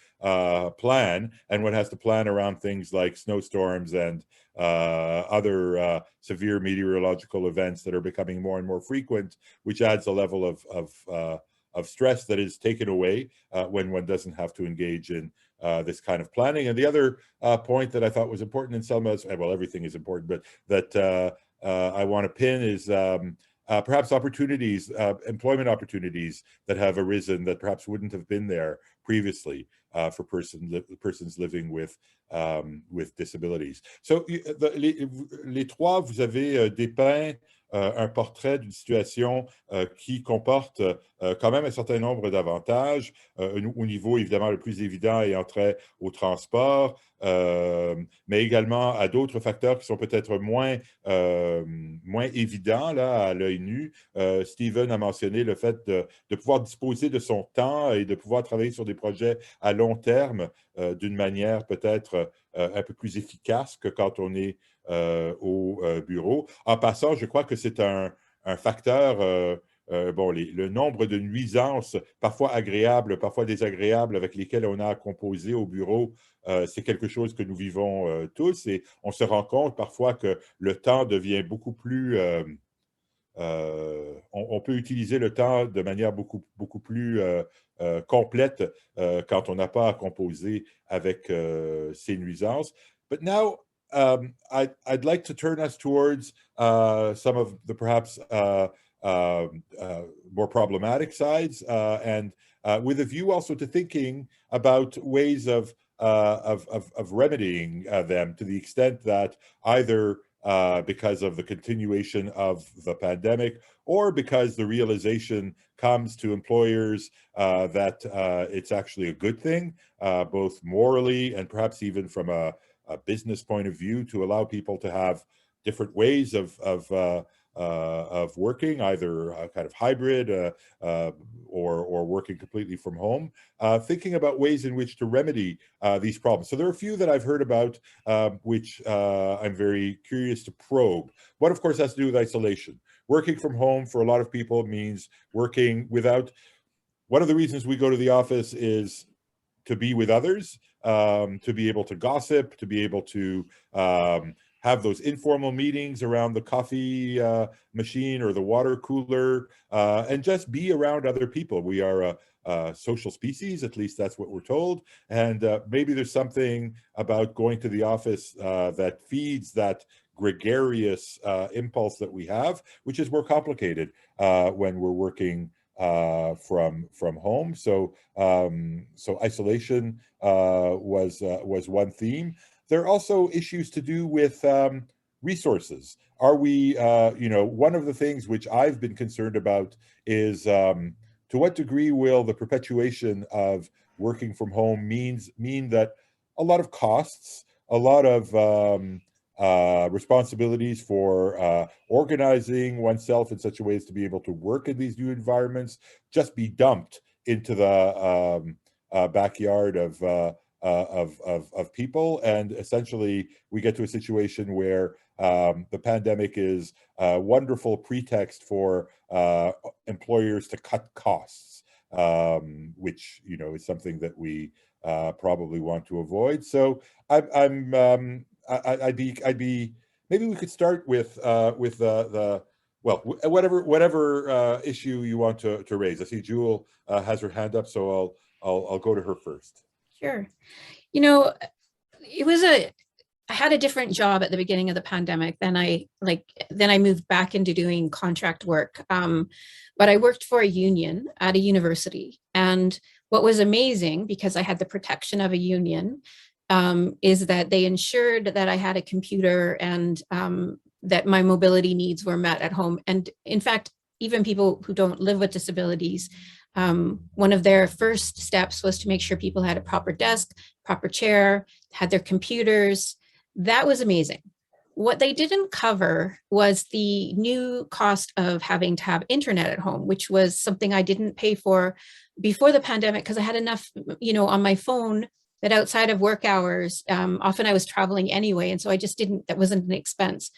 plan, and one has to plan around things like snowstorms and other severe meteorological events that are becoming more and more frequent, which adds a level of stress that is taken away when one doesn't have to engage in this kind of planning. And the other point that I thought was important in Selma's, well, everything is important, but that I want to pin is perhaps opportunities, employment opportunities that have arisen that perhaps wouldn't have been there previously for persons living with disabilities. So, les trois, vous avez dépeint un portrait d'une situation qui comporte quand même un certain nombre d'avantages, au niveau évidemment le plus évident ayant trait au transport, mais également à d'autres facteurs qui sont peut-être moins évidents là, à l'œil nu. Steven a mentionné le fait de pouvoir disposer de son temps et de pouvoir travailler sur des projets à long terme d'une manière peut-être un peu plus efficace que quand on est au bureau. En passant, je crois que c'est un facteur, bon, le nombre de nuisances, parfois agréables, parfois désagréables, avec lesquelles on a à composer au bureau, c'est quelque chose que nous vivons tous, et on se rend compte parfois que le temps devient beaucoup plus... on peut utiliser le temps de manière beaucoup plus complète quand on n'a pas à composer avec ces nuisances. But now, I'd like to turn us towards some of the perhaps more problematic sides, and with a view also to thinking about ways of remedying them to the extent that either because of the continuation of the pandemic, or because the realization comes to employers that it's actually a good thing, both morally and perhaps even from a business point of view, to allow people to have different ways of working, either kind of hybrid or working completely from home, thinking about ways in which to remedy these problems. So there are a few that I've heard about, which I'm very curious to probe. One, of course, has to do with isolation. Working from home for a lot of people means working without... One of the reasons we go to the office is to be with others, to be able to gossip, to be able to have those informal meetings around the coffee machine or the water cooler, and just be around other people. We are a social species, at least that's what we're told. And maybe there's something about going to the office that feeds that gregarious impulse that we have, which is more complicated when we're working from home. So isolation was one theme. There are also issues to do with resources. Are we, one of the things which I've been concerned about is to what degree will the perpetuation of working from home mean that a lot of costs, a lot of responsibilities for organizing oneself in such a way as to be able to work in these new environments just be dumped into the backyard of people, and essentially we get to a situation where the pandemic is a wonderful pretext for employers to cut costs, which is something that we probably want to avoid. So I'd be maybe we could start with the well, whatever issue you want to raise. I see Jules has her hand up, so I'll go to her first. Sure. I had a different job at the beginning of the pandemic. Then I moved back into doing contract work. But I worked for a union at a university. And what was amazing, because I had the protection of a union, is that they ensured that I had a computer and that my mobility needs were met at home. And in fact, even people who don't live with disabilities, one of their first steps was to make sure people had a proper desk, proper chair, had their computers. That was amazing. What they didn't cover was the new cost of having to have internet at home, which was something I didn't pay for before the pandemic because I had enough, on my phone that outside of work hours, often I was traveling anyway. And so I just that wasn't an expense.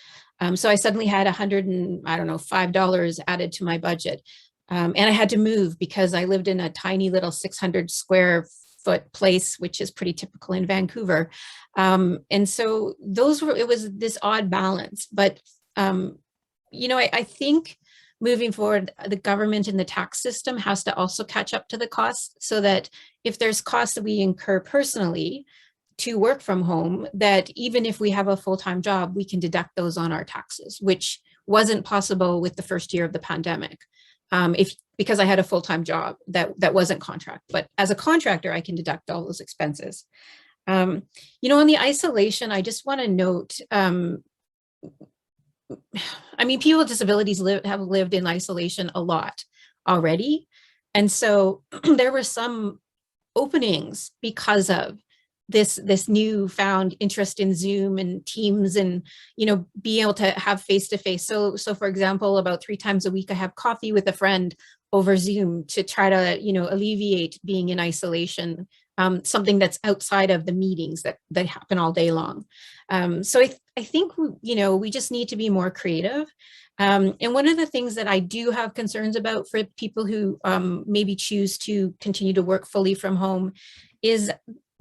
So I suddenly had $5 added to my budget. And I had to move because I lived in a tiny little 600 square foot place, which is pretty typical in Vancouver. And so it was this odd balance. But, you know, I think moving forward, the government and the tax system has to also catch up to the costs, so that if there's costs that we incur personally to work from home, that even if we have a full-time job, we can deduct those on our taxes, which wasn't possible with the first year of the pandemic. Because I had a full-time job that wasn't contract, but as a contractor, I can deduct all those expenses. You know, on the isolation, I just want to note, I mean, people with disabilities have lived in isolation a lot already. And so there were some openings because of this newfound interest in Zoom and Teams, and, you know, being able to have face-to-face. So for example, about 3 times a week, I have coffee with a friend over Zoom to try to, you know, alleviate being in isolation, something that's outside of the meetings that happen all day long. So I think, you know, we just need to be more creative. And one of the things that I do have concerns about for people who maybe choose to continue to work fully from home is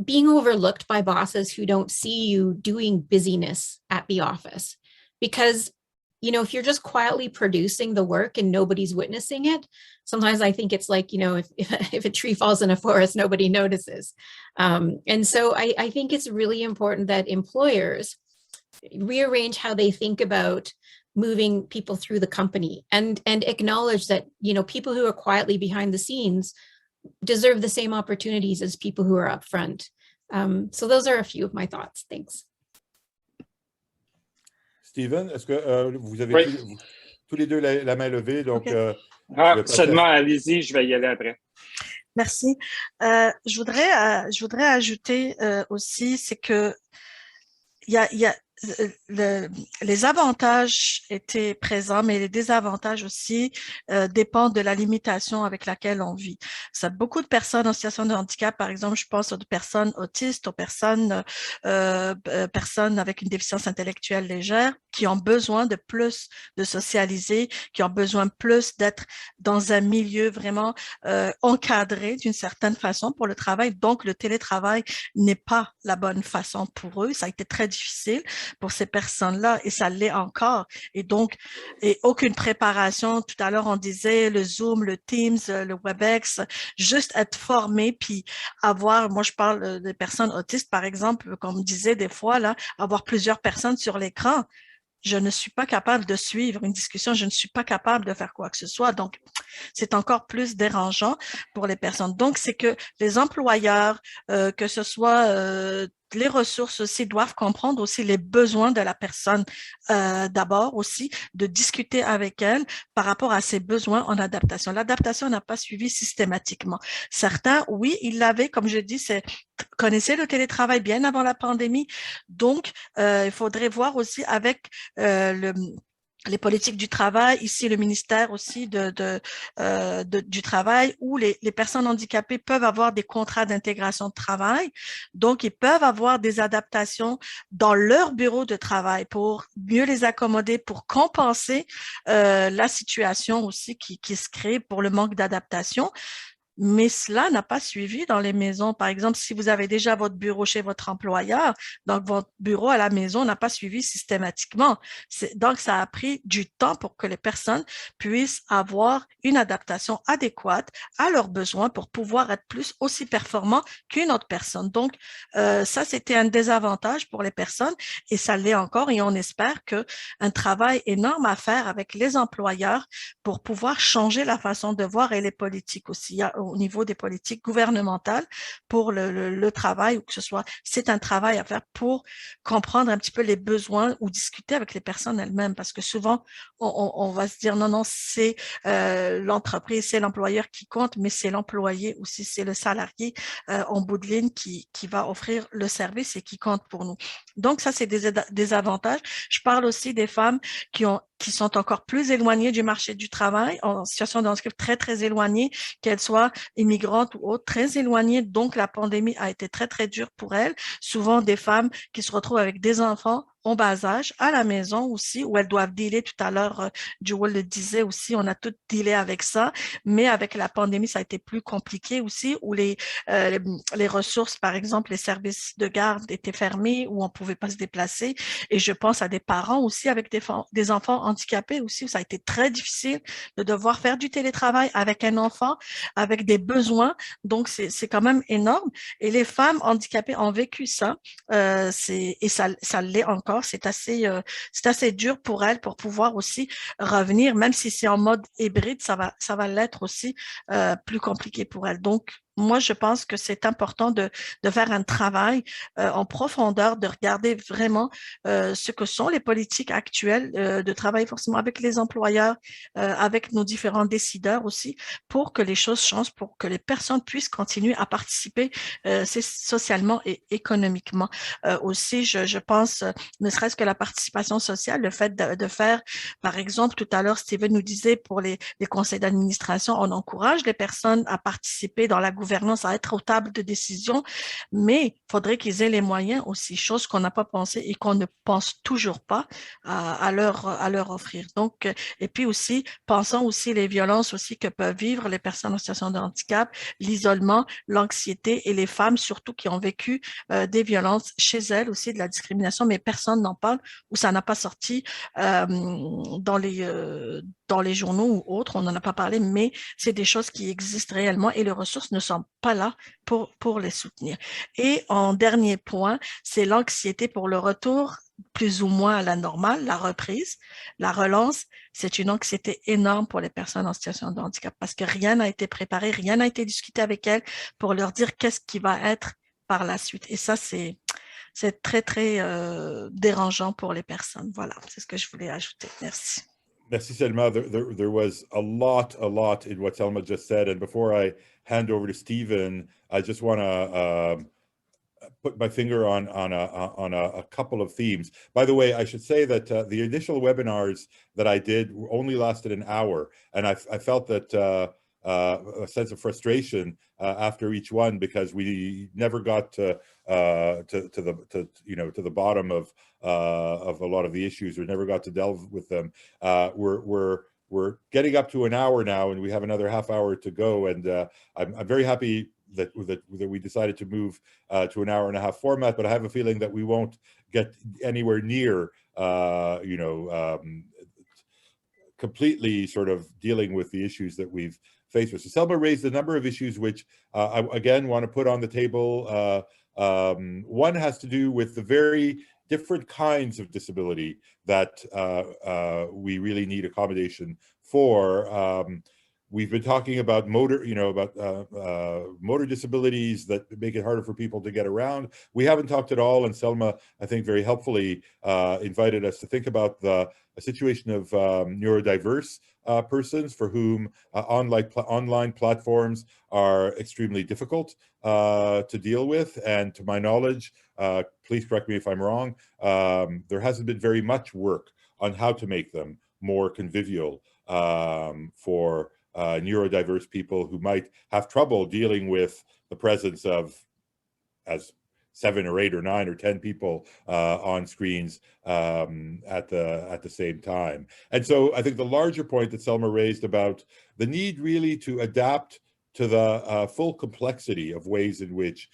being overlooked by bosses who don't see you doing busyness at the office. Because, you know, if you're just quietly producing the work and nobody's witnessing it, sometimes I think it's like, you know, if a tree falls in a forest, nobody notices. And so I think it's really important that employers rearrange how they think about moving people through the company, and acknowledge that, you know, people who are quietly behind the scenes deserve the same opportunities as people who are up front. So those are a few of my thoughts. Thanks. Steven, est-ce que vous avez tous les deux la main levée? Donc, seulement, allez-y, je vais y aller après. Merci. Je voudrais ajouter aussi, c'est que les avantages étaient présents, mais les désavantages aussi dépendent de la limitation avec laquelle on vit. Ça, beaucoup de personnes en situation de handicap, par exemple, je pense aux personnes autistes, aux personnes avec une déficience intellectuelle légère, qui ont besoin de plus de socialiser, qui ont besoin plus d'être dans un milieu vraiment encadré d'une certaine façon pour le travail. Donc, le télétravail n'est pas la bonne façon pour eux. Ça a été très difficile pour ces personnes-là, et ça l'est encore. Et donc, aucune préparation. Tout à l'heure, on disait le Zoom, le Teams, le WebEx, juste être formé, puis avoir, moi je parle des personnes autistes, par exemple, comme on disait des fois, là, avoir plusieurs personnes sur l'écran. Je ne suis pas capable de suivre une discussion, je ne suis pas capable de faire quoi que ce soit. Donc, c'est encore plus dérangeant pour les personnes. Donc, c'est que les employeurs, que ce soit les ressources aussi, doivent comprendre aussi les besoins de la personne. D'abord aussi, de discuter avec elle par rapport à ses besoins en adaptation. L'adaptation n'a pas suivi systématiquement. Certains, oui, ils l'avaient, comme je dis, connaissaient le télétravail bien avant la pandémie. Donc, il faudrait voir aussi avec les politiques du travail, ici le ministère aussi du travail, où les personnes handicapées peuvent avoir des contrats d'intégration de travail. Donc, ils peuvent avoir des adaptations dans leur bureau de travail pour mieux les accommoder, pour compenser la situation aussi qui se crée pour le manque d'adaptation. Mais cela n'a pas suivi dans les maisons. Par exemple, si vous avez déjà votre bureau chez votre employeur, donc votre bureau à la maison n'a pas suivi systématiquement. Donc, ça a pris du temps pour que les personnes puissent avoir une adaptation adéquate à leurs besoins pour pouvoir être aussi performants qu'une autre personne. Donc, ça, c'était un désavantage pour les personnes, et ça l'est encore, et on espère qu'un travail énorme à faire avec les employeurs pour pouvoir changer la façon de voir, et les politiques aussi, au niveau des politiques gouvernementales pour le travail, ou que ce soit, c'est un travail à faire pour comprendre un petit peu les besoins ou discuter avec les personnes elles-mêmes, parce que souvent, on va se dire non, c'est l'entreprise, c'est l'employeur qui compte, mais c'est l'employé aussi, c'est le salarié en bout de ligne qui va offrir le service et qui compte pour nous. Donc, ça, c'est des avantages. Je parle aussi des femmes qui sont encore plus éloignées du marché du travail, en situation de handicap très, très éloignées, qu'elles soient immigrantes ou autres, très éloignées. Donc, la pandémie a été très, très dure pour elles. Souvent, des femmes qui se retrouvent avec des enfants en bas âge, à la maison aussi, où elles doivent dealer. Tout à l'heure, Jules le disait aussi, on a tout dealé avec ça, mais avec la pandémie, ça a été plus compliqué aussi, où les ressources, par exemple, les services de garde étaient fermés, où on ne pouvait pas se déplacer. Et je pense à des parents aussi avec des enfants handicapés aussi, où ça a été très difficile de devoir faire du télétravail avec un enfant, avec des besoins. Donc, c'est quand même énorme. Et les femmes handicapées ont vécu ça, et ça l'est encore. C'est assez dur pour elles pour pouvoir aussi revenir, même si c'est en mode hybride, ça va l'être aussi plus compliqué pour elles. Donc, moi, je pense que c'est important de faire un travail en profondeur, de regarder vraiment ce que sont les politiques actuelles, de travailler forcément avec les employeurs, avec nos différents décideurs aussi, pour que les choses changent, pour que les personnes puissent continuer à participer socialement et économiquement. Aussi, je pense, ne serait-ce que la participation sociale, le fait de faire, par exemple, tout à l'heure, Steven nous disait, pour les conseils d'administration, on encourage les personnes à participer dans la gouvernance, à être aux tables de décision, mais il faudrait qu'ils aient les moyens aussi, chose qu'on n'a pas pensé et qu'on ne pense toujours pas à leur offrir. Donc, et puis aussi, pensons aussi les violences aussi que peuvent vivre les personnes en situation de handicap, l'isolement, l'anxiété et les femmes surtout qui ont vécu des violences chez elles aussi, de la discrimination, mais personne n'en parle ou ça n'a pas sorti dans les journaux ou autres, on n'en a pas parlé, mais c'est des choses qui existent réellement et les ressources ne sont pas là pour les soutenir. Et en dernier point, c'est l'anxiété pour le retour plus ou moins à la normale, la reprise, la relance. C'est une anxiété énorme pour les personnes en situation de handicap parce que rien n'a été préparé, rien n'a été discuté avec elles pour leur dire qu'est-ce qui va être par la suite. Et ça, c'est très, très dérangeant pour les personnes. Voilà, c'est ce que je voulais ajouter. Merci. Merci, Selma. There was a lot in what Selma just said. And before I hand over to Stephen, I just want to put my finger on a couple of themes. By the way, I should say that the initial webinars that I did only lasted an hour, and I felt that a sense of frustration after each one because we never got to the bottom of a lot of the issues. We never got to delve with them. We're getting up to an hour now, and we have another half hour to go. And I'm very happy that we decided to move to an hour and a half format. But I have a feeling that we won't get anywhere near, completely sort of dealing with the issues that we've faced with. So Selma raised a number of issues which I again want to put on the table. One has to do with the very different kinds of disability that we really need accommodation for. We've been talking about motor disabilities that make it harder for people to get around. We haven't talked at all, and Selma, I think, very helpfully invited us to think about a situation of neurodiverse persons for whom online platforms are extremely difficult to deal with. And to my knowledge, please correct me if I'm wrong, there hasn't been very much work on how to make them more convivial for neurodiverse people who might have trouble dealing with the presence of as 7 or 8 or 9 or 10 people on screens at the same time. And so I think the larger point that Selma raised about the need really to adapt to the full complexity of ways in which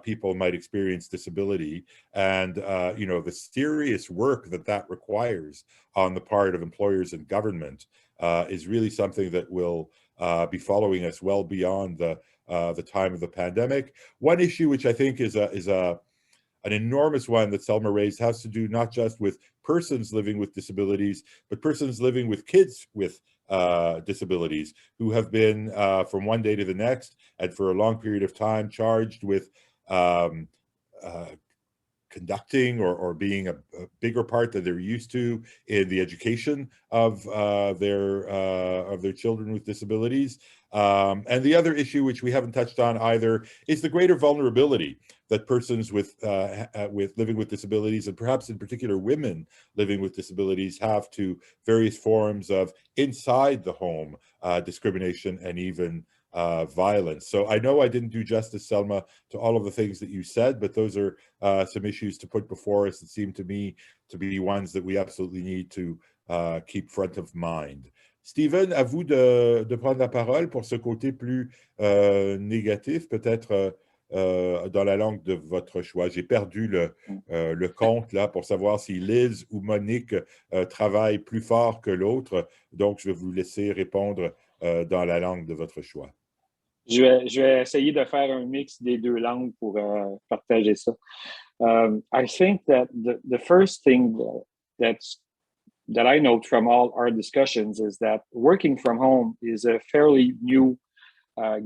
people might experience disability and the serious work that requires on the part of employers and government is really something that will be following us well beyond the time of the pandemic. One issue which I think is an enormous one that Selma raised has to do not just with persons living with disabilities, but persons living with kids with disabilities who have been from one day to the next and for a long period of time charged with conducting or being a bigger part that they're used to in the education of their children with disabilities. And the other issue, which we haven't touched on either, is the greater vulnerability that persons with living with disabilities, and perhaps in particular women living with disabilities, have to various forms of inside the home discrimination and even violence. So I know I didn't do justice, Selma, to all of the things that you said, but those are some issues to put before us that seem to me to be ones that we absolutely need to keep front of mind. Stephen, à vous de prendre la parole pour ce côté plus négatif, peut-être dans la langue de votre choix. J'ai perdu le compte là pour savoir si Liz ou Monique travaillent plus fort que l'autre. Donc, je vais vous laisser répondre dans la langue de votre choix. Je vais essayer de faire un mix des deux langues pour partager ça. I think that the first thing that I note from all our discussions is that working from home is a fairly new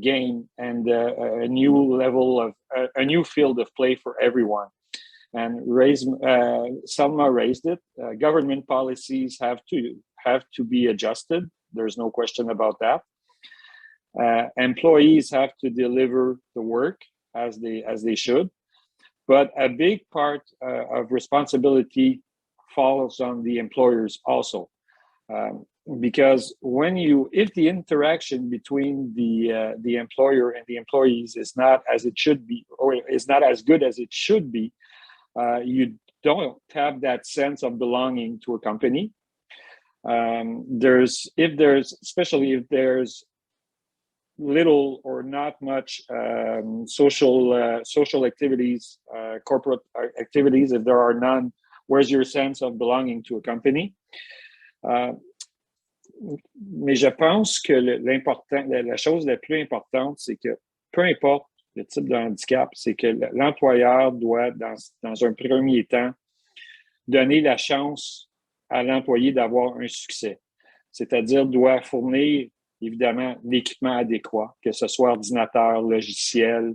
game and a new level of a new field of play for everyone. And Selma raised it. Government policies have to be adjusted. There's no question about that. Employees have to deliver the work as they should, but a big part of responsibility falls on the employers also, because if the interaction between the employer and the employees is not as it should be, or is not as good as it should be, you don't have that sense of belonging to a company. Especially if there's little or not much social activities, corporate activities, if there are none, where's your sense of belonging to a company? Mais je pense que la chose la plus importante, c'est que peu importe le type de handicap, c'est que l'employeur doit, dans un premier temps, donner la chance à l'employé d'avoir un succès. C'est-à-dire doit fournir évidemment l'équipement adéquat, que ce soit ordinateur, logiciel,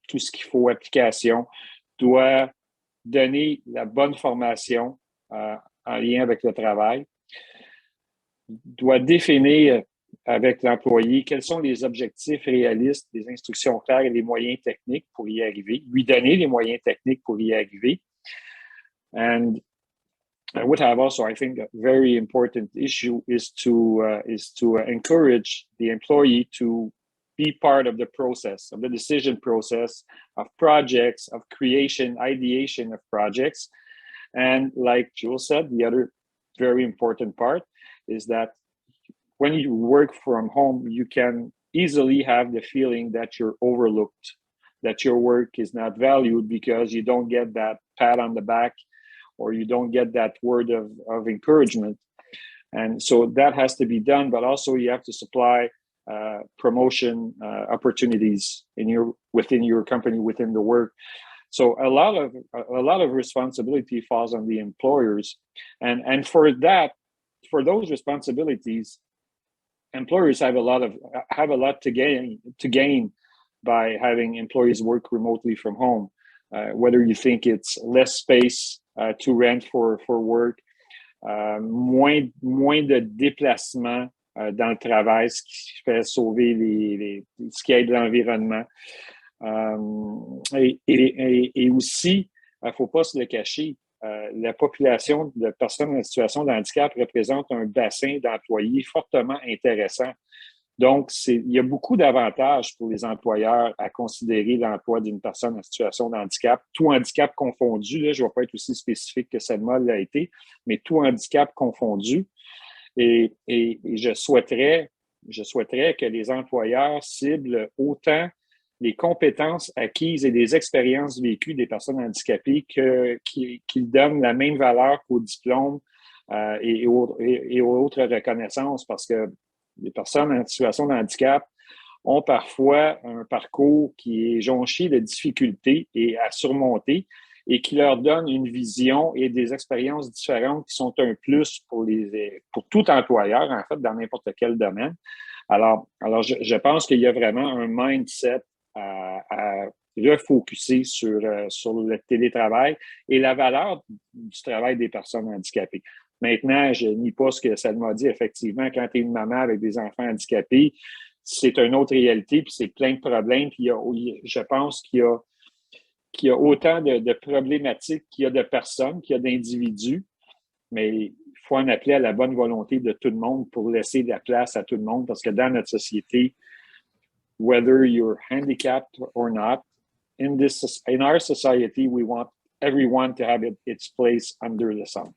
tout ce qu'il faut, application, doit donner la bonne formation en lien avec le travail, doit définir avec l'employé quels sont les objectifs réalistes, les instructions claires et les moyens techniques pour y arriver, lui donner les moyens techniques pour y arriver. And I would have also, I think, a very important issue is to encourage the employee to be part of the process, of the decision process, of projects, of creation, ideation of projects. And like Jules said, the other very important part is that when you work from home, you can easily have the feeling that you're overlooked, that your work is not valued because you don't get that pat on the back or you don't get that word of encouragement. And so that has to be done, but also you have to supply promotion opportunities within your company, within the work. So a lot of responsibility falls on the employers, and for those responsibilities, employers have a lot to gain by having employees work remotely from home. Whether you think it's less space to rent for work, moins de déplacements dans le travail, ce qui fait sauver ce qui aide l'environnement. Et aussi, il ne faut pas se le cacher, la population de personnes en situation de handicap représente un bassin d'employés fortement intéressant. Donc, il y a beaucoup d'avantages pour les employeurs à considérer l'emploi d'une personne en situation de handicap, tout handicap confondu. Là, je ne vais pas être aussi spécifique que Selma l'a été, mais tout handicap confondu. Et je souhaiterais que les employeurs ciblent autant les compétences acquises et les expériences vécues des personnes handicapées qu'ils donnent la même valeur qu'aux diplômes et aux autres reconnaissances, parce que les personnes en situation de handicap ont parfois un parcours qui est jonché de difficultés et à surmonter et qui leur donne une vision et des expériences différentes qui sont un plus pour tout employeur, en fait, dans n'importe quel domaine. Alors je pense qu'il y a vraiment un mindset à refocuser sur le télétravail et la valeur du travail des personnes handicapées. Maintenant, je nie pas ce que Selma dit. Effectivement, quand tu es une maman avec des enfants handicapés, c'est une autre réalité, puis c'est plein de problèmes. Puis je pense qu'il y a autant de problématiques qu'il y a de personnes, qu'il y a d'individus, mais il faut en appeler à la bonne volonté de tout le monde pour laisser de la place à tout le monde, parce que dans notre société, whether you're handicapped or not. In our society, we want everyone to have its place under the sun.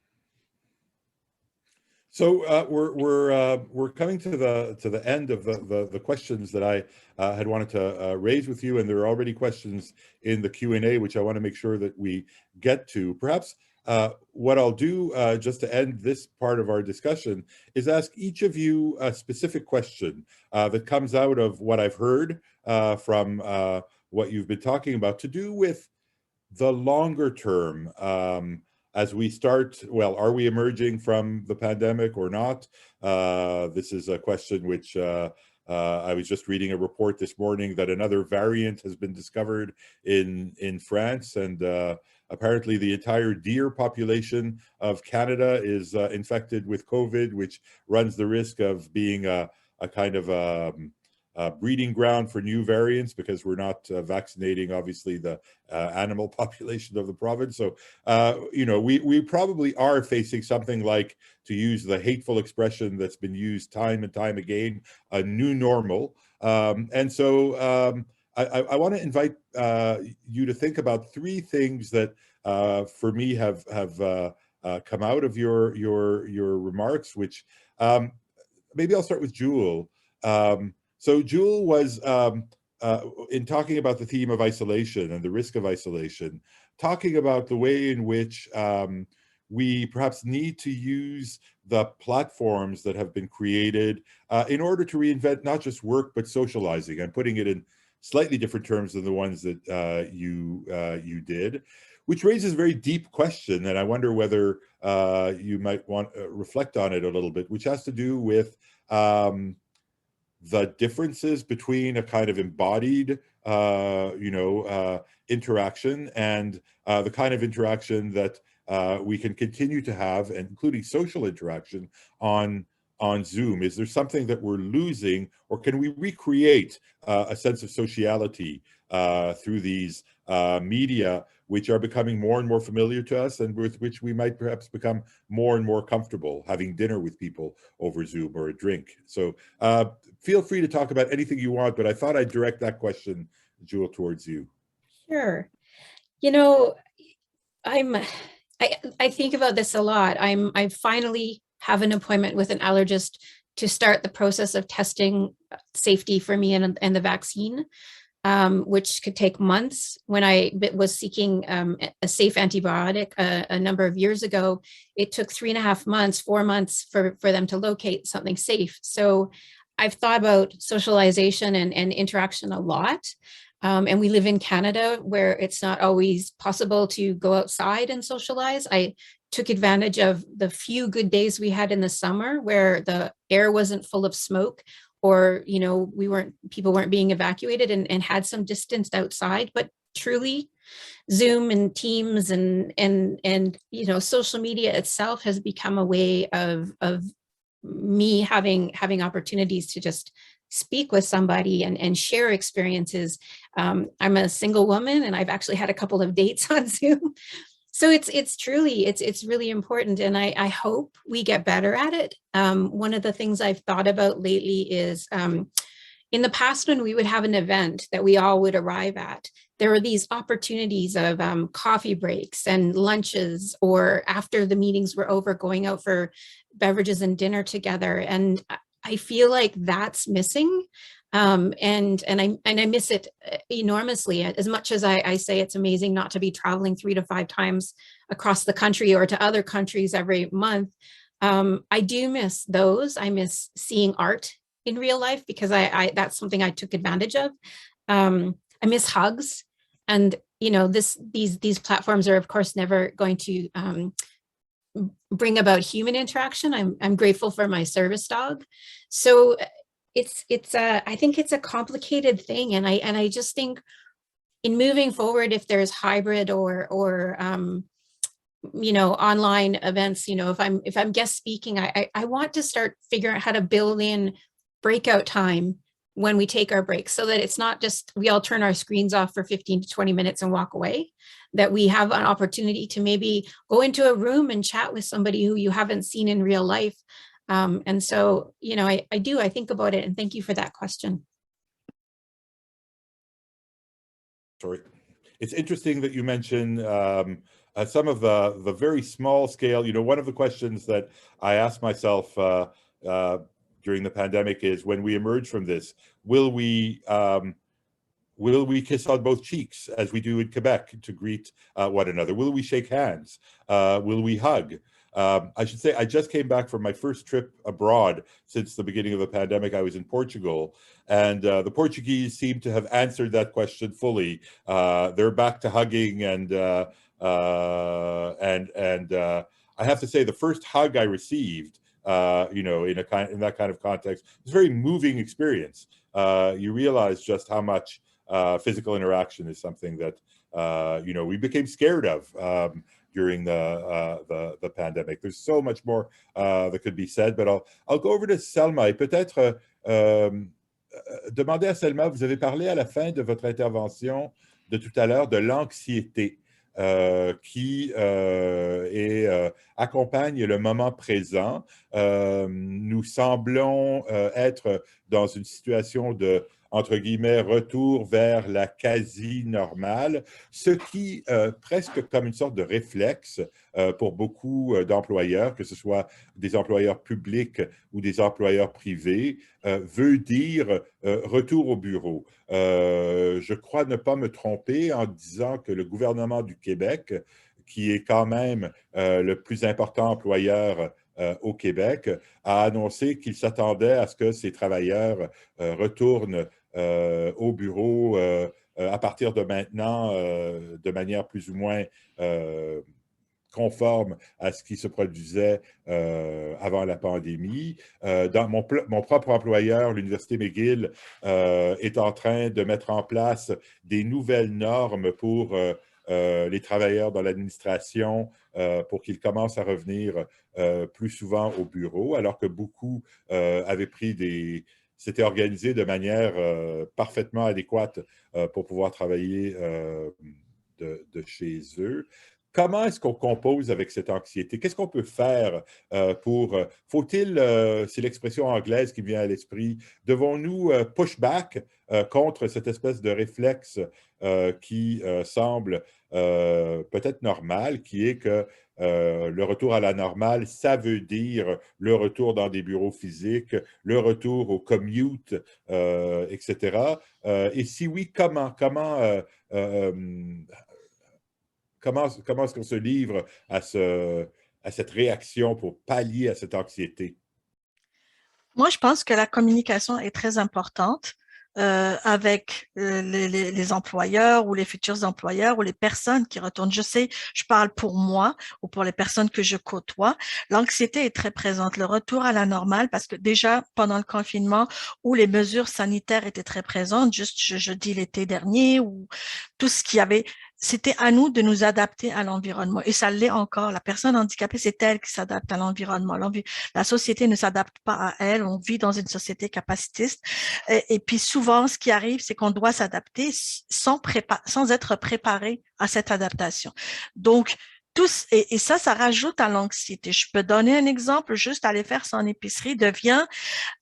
So we're coming to the end of the questions that I had wanted to raise with you, and there are already questions in the Q&A, which I want to make sure that we get to. Perhaps what I'll do just to end this part of our discussion is ask each of you a specific question that comes out of what I've heard from what you've been talking about, to do with the longer term. As we start, well, are we emerging from the pandemic or not? This is a question which I was just reading a report this morning that another variant has been discovered in France, and apparently the entire deer population of Canada is infected with COVID, which runs the risk of being a kind of breeding ground for new variants, because we're not vaccinating, obviously, the animal population of the province. So, you know, we probably are facing something like, to use the hateful expression that's been used time and time again, a new normal. And so I want to invite you to think about three things that, for me, have come out of your remarks, which maybe I'll start with Jules. So Jules was, in talking about the theme of isolation and the risk of isolation, talking about the way in which we perhaps need to use the platforms that have been created in order to reinvent not just work, but socializing. I'm putting it in slightly different terms than the ones that you did, which raises a very deep question, and I wonder whether you might want to reflect on it a little bit, which has to do with the differences between a kind of embodied, interaction and the kind of interaction that we can continue to have, including social interaction on Zoom. Is there something that we're losing, or can we recreate a sense of sociality through these media, which are becoming more and more familiar to us, and with which we might perhaps become more and more comfortable having dinner with people over Zoom or a drink? So feel free to talk about anything you want, but I thought I'd direct that question, Jules, towards you. Sure. You know, I think about this a lot. I finally have an appointment with an allergist to start the process of testing safety for me and the vaccine, which could take months. When I was seeking a safe antibiotic a number of years ago, it took 3.5 months, 4 months for them to locate something safe. So I've thought about socialization and interaction a lot. And we live in Canada, where it's not always possible to go outside and socialize. I took advantage of the few good days we had in the summer where the air wasn't full of smoke, or, you know, people weren't being evacuated, and had some distance outside. But truly, Zoom and Teams and you know, social media itself has become a way of me having opportunities to just speak with somebody and share experiences. I'm a single woman, and I've actually had a couple of dates on Zoom. So it's truly, it's really important, and I hope we get better at it. One of the things I've thought about lately is, in the past, when we would have an event that we all would arrive at, there were these opportunities of coffee breaks and lunches, or after the meetings were over, going out for beverages and dinner together. And I feel like that's missing. And I miss it enormously. As much as I say it's amazing not to be traveling 3 to 5 times across the country or to other countries every month, I do miss those. I miss seeing art in real life, because that's something I took advantage of. I miss hugs, and you know, these platforms are of course never going to bring about human interaction. I'm grateful for my service dog. So I think it's a complicated thing, and I just think, in moving forward, if there's hybrid or you know, online events, you know, if I'm guest speaking, I want to start figuring out how to build in breakout time when we take our breaks, so that it's not just we all turn our screens off for 15 to 20 minutes and walk away, that we have an opportunity to maybe go into a room and chat with somebody who you haven't seen in real life. And so, you know, I think about it, and thank you for that question. sorry. It's interesting that you mention some of the very small scale, one of the questions that I asked myself during the pandemic is, when we emerge from this, will we kiss on both cheeks as we do in Quebec to greet one another? Will we shake hands? Will we hug? I should say, I just came back from my first trip abroad since the beginning of the pandemic. I was in Portugal, and the Portuguese seem to have answered that question fully. They're back to hugging, and I have to say, the first hug I received, in that kind of context, was a very moving experience. You realize just how much physical interaction is something that we became scared of during the pandemic. There's so much more that could be said, but I'll go over to Selma et peut-être demander à Selma, vous avez parlé à la fin de votre intervention de tout à l'heure de l'anxiété qui accompagne le moment présent. Nous semblons être dans une situation de, entre guillemets, retour vers la quasi-normale, ce qui, presque comme une sorte de réflexe pour beaucoup d'employeurs, que ce soit des employeurs publics ou des employeurs privés, veut dire retour au bureau. Je crois ne pas me tromper en disant que le gouvernement du Québec, qui est quand même le plus important employeur au Québec, a annoncé qu'il s'attendait à ce que ces travailleurs retournent au bureau à partir de maintenant de manière plus ou moins conforme à ce qui se produisait avant la pandémie. Dans mon propre employeur, l'Université McGill, est en train de mettre en place des nouvelles normes pour les travailleurs dans l'administration pour qu'ils commencent à revenir plus souvent au bureau, alors que beaucoup avaient s'étaient organisés de manière parfaitement adéquate pour pouvoir travailler de chez eux. Comment est-ce qu'on compose avec cette anxiété? Qu'est-ce qu'on peut faire faut-il, c'est l'expression anglaise qui me vient à l'esprit, devons-nous push back contre cette espèce de réflexe qui semble peut-être normal, qui est que le retour à la normale, ça veut dire le retour dans des bureaux physiques, le retour au commute, etc. Et si oui, comment est-ce qu'on se livre à cette réaction pour pallier à cette anxiété? Moi, je pense que la communication est très importante avec les employeurs ou les futurs employeurs ou les personnes qui retournent. Je sais, je parle pour moi ou pour les personnes que je côtoie. L'anxiété est très présente. Le retour à la normale, parce que déjà pendant le confinement où les mesures sanitaires étaient très présentes, juste je dis l'été dernier, ou tout ce qu'il y avait, c'était à nous de nous adapter à l'environnement. Et ça l'est encore. La personne handicapée, c'est elle qui s'adapte à l'environnement. La société ne s'adapte pas à elle. On vit dans une société capacitiste. Et puis souvent, ce qui arrive, c'est qu'on doit s'adapter sans être préparé à cette adaptation. Donc, et ça rajoute à l'anxiété. Je peux donner un exemple, juste aller faire son épicerie devient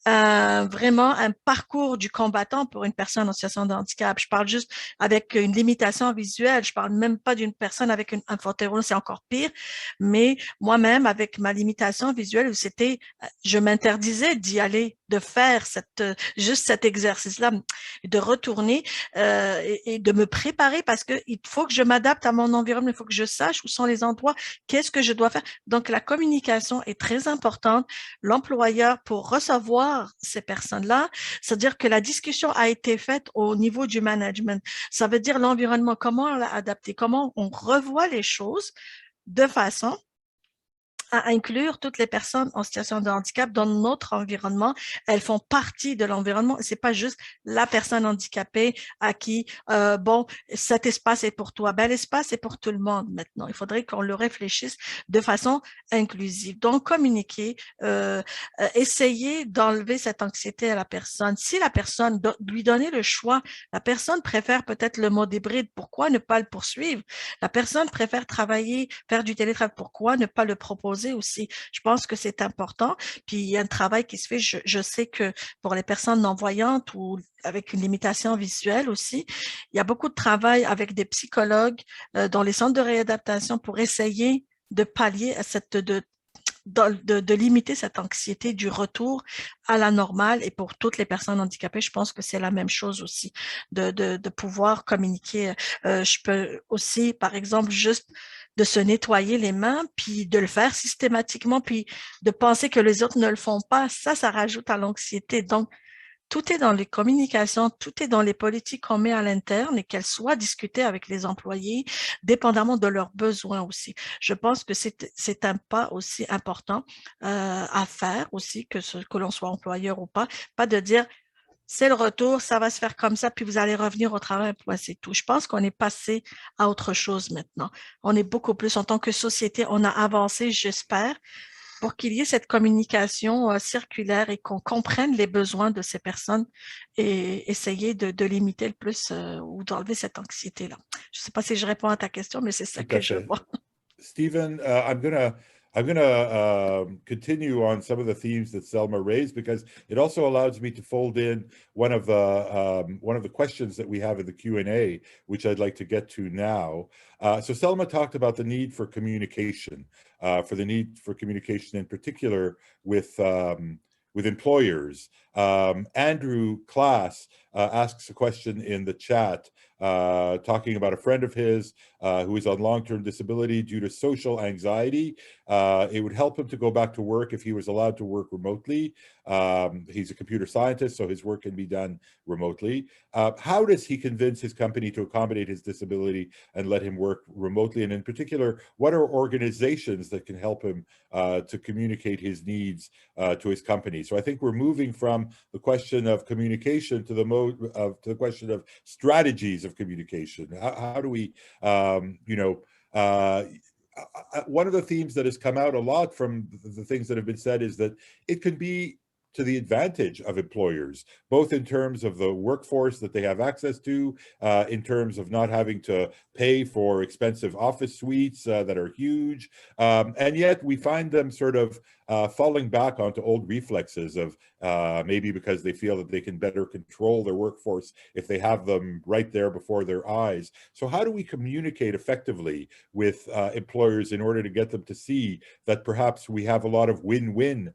vraiment un parcours du combattant pour une personne en situation de handicap. Je parle juste avec une limitation visuelle, je parle même pas d'une personne avec un fauteuil roulant, c'est encore pire, mais moi-même avec ma limitation visuelle, je m'interdisais d'y aller, de faire juste cet exercice-là, de retourner et de me préparer parce que il faut que je m'adapte à mon environnement, il faut que je sache où sont les endroits, qu'est-ce que je dois faire. Donc la communication est très importante. L'employeur, pour recevoir ces personnes-là, c'est-à-dire que la discussion a été faite au niveau du management. Ça veut dire l'environnement, comment on l'a adapté, comment on revoit les choses de façon à inclure toutes les personnes en situation de handicap dans notre environnement. Elles font partie de l'environnement. C'est pas juste la personne handicapée à qui, cet espace est pour toi. Ben, l'espace est pour tout le monde maintenant. Il faudrait qu'on le réfléchisse de façon inclusive. Donc, communiquer, essayer d'enlever cette anxiété à la personne. Si la personne, lui donner le choix, la personne préfère peut-être le mode hybride. Pourquoi ne pas le poursuivre? La personne préfère travailler, faire du télétravail. Pourquoi ne pas le proposer proposer aussi. Je pense que c'est important. Puis, il y a un travail qui se fait. Je sais que pour les personnes non-voyantes ou avec une limitation visuelle aussi, il y a beaucoup de travail avec des psychologues dans les centres de réadaptation pour essayer de pallier à de limiter cette anxiété du retour à la normale. Et pour toutes les personnes handicapées, je pense que c'est la même chose aussi, de pouvoir communiquer. Je peux aussi, par exemple, juste de se nettoyer les mains, puis de le faire systématiquement, puis de penser que les autres ne le font pas, ça rajoute à l'anxiété. Donc, tout est dans les communications, tout est dans les politiques qu'on met à l'interne et qu'elles soient discutées avec les employés, dépendamment de leurs besoins aussi. Je pense que c'est un pas aussi important à faire aussi, que l'on soit employeur ou pas de dire c'est le retour, ça va se faire comme ça, puis vous allez revenir au travail, puis c'est tout. Je pense qu'on est passé à autre chose maintenant. On est beaucoup plus, en tant que société, on a avancé, j'espère, pour qu'il y ait cette communication circulaire et qu'on comprenne les besoins de ces personnes et essayer de limiter le plus ou d'enlever cette anxiété-là. Je ne sais pas si je réponds à ta question, mais c'est ça que je vois. Stephen, I'm gonna continue on some of the themes that Selma raised, because it also allows me to fold in one of the questions that we have in the Q&A, which I'd like to get to now. So Selma talked about the need for communication, in particular with employers. Andrew Klass asks a question in the chat, talking about a friend of his who is on long-term disability due to social anxiety. It would help him to go back to work if he was allowed to work remotely. He's a computer scientist, so his work can be done remotely. How does he convince his company to accommodate his disability and let him work remotely? And in particular, what are organizations that can help him to communicate his needs to his company? So I think we're moving from the question of communication to the question of strategies of communication. How do we, one of the themes that has come out a lot from the things that have been said is that it can be to the advantage of employers, both in terms of the workforce that they have access to, in terms of not having to pay for expensive office suites that are huge. And yet we find them sort of falling back onto old reflexes of maybe because they feel that they can better control their workforce if they have them right there before their eyes. So how do we communicate effectively with employers in order to get them to see that perhaps we have a lot of win-win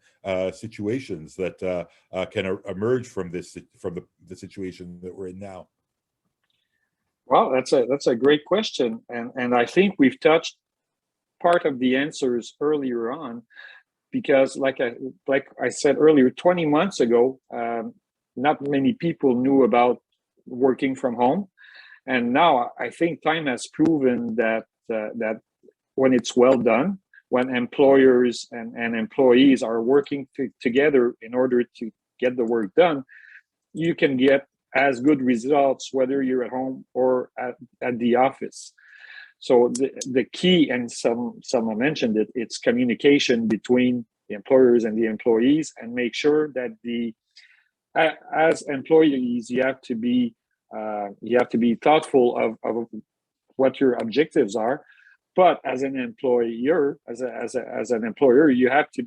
situations that can emerge from the situation that we're in now? Well, that's a great question, and I think we've touched part of the answers earlier on, because like I said earlier, 20 months ago, not many people knew about working from home, and now I think time has proven that that when it's well done, when employers and employees are working together in order to get the work done, you can get as good results whether you're at home or at the office. So the key, and someone mentioned it, it's communication between the employers and the employees, and make sure that as employees, you have to be thoughtful of what your objectives are. But as an employer, as an employer, you have to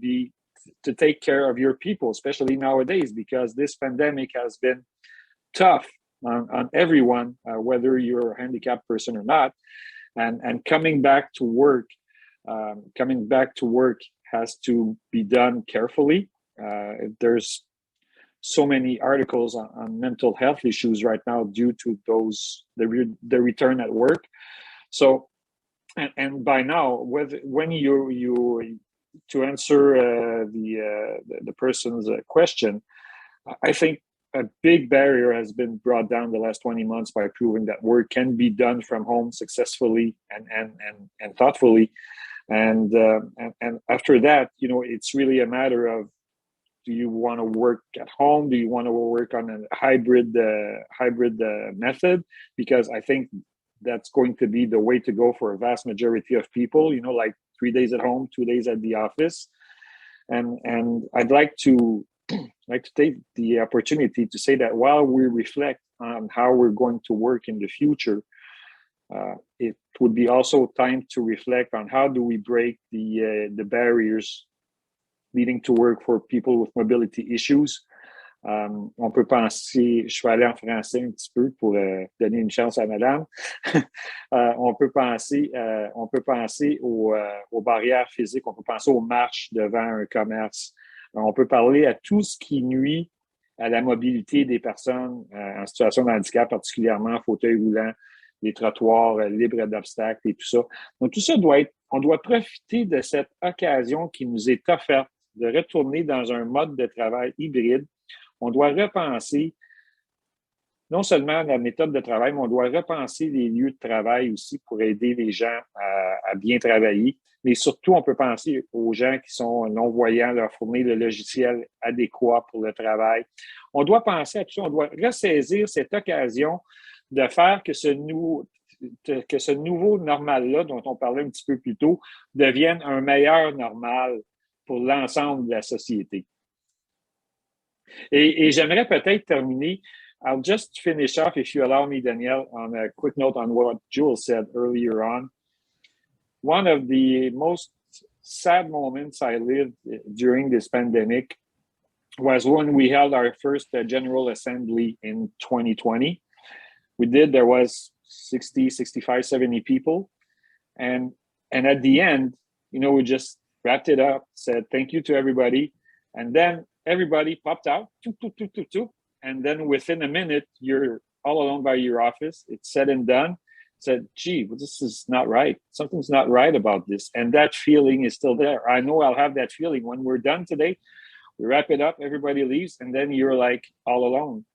take care of your people, especially nowadays, because this pandemic has been tough on everyone, whether you're a handicapped person or not. And coming back to work has to be done carefully. There's so many articles on mental health issues right now due to the return at work. So, and by now, when you to answer the person's question, I think a big barrier has been brought down the last 20 months by proving that work can be done from home successfully and thoughtfully. And after that, it's really a matter of, do you want to work at home? Do you want to work on a hybrid method? Because I think that's going to be the way to go for a vast majority of people, like 3 days at home, 2 days at the office. And I'd like to take the opportunity to say that while we reflect on how we're going to work in the future, It would be also time to reflect on how do we break the barriers leading to work for people with mobility issues. On peut penser, je vais aller en français un petit peu pour donner une chance à madame. On peut penser aux barrières physiques, on peut penser aux marches devant un commerce. On peut parler à tout ce qui nuit à la mobilité des personnes en situation de handicap, particulièrement fauteuil roulant, les trottoirs libres d'obstacles et tout ça. Donc, tout ça on doit profiter de cette occasion qui nous est offerte de retourner dans un mode de travail hybride. On doit repenser non seulement la méthode de travail, mais on doit repenser les lieux de travail aussi pour aider les gens à bien travailler. Mais surtout, on peut penser aux gens qui sont non-voyants, leur fournir le logiciel adéquat pour le travail. On doit penser à tout ça, on doit ressaisir cette occasion de faire que ce nouveau normal-là, dont on parlait un petit peu plus tôt, devienne un meilleur normal pour l'ensemble de la société. Et j'aimerais peut-être terminer. I'll just finish off, if you allow me, Danielle, on a quick note on what Jules said earlier on. One of the most sad moments I lived during this pandemic was when we held our first General Assembly in 2020. There was 60, 65, 70 people. And at the end, we just wrapped it up, said thank you to everybody. And then everybody popped out, and then within a minute, you're all alone by your office. It's said and done. Said, gee, well, this is not right. Something's not right about this. And that feeling is still there. I know I'll have that feeling when we're done today. We wrap it up, everybody leaves, and then you're like all alone.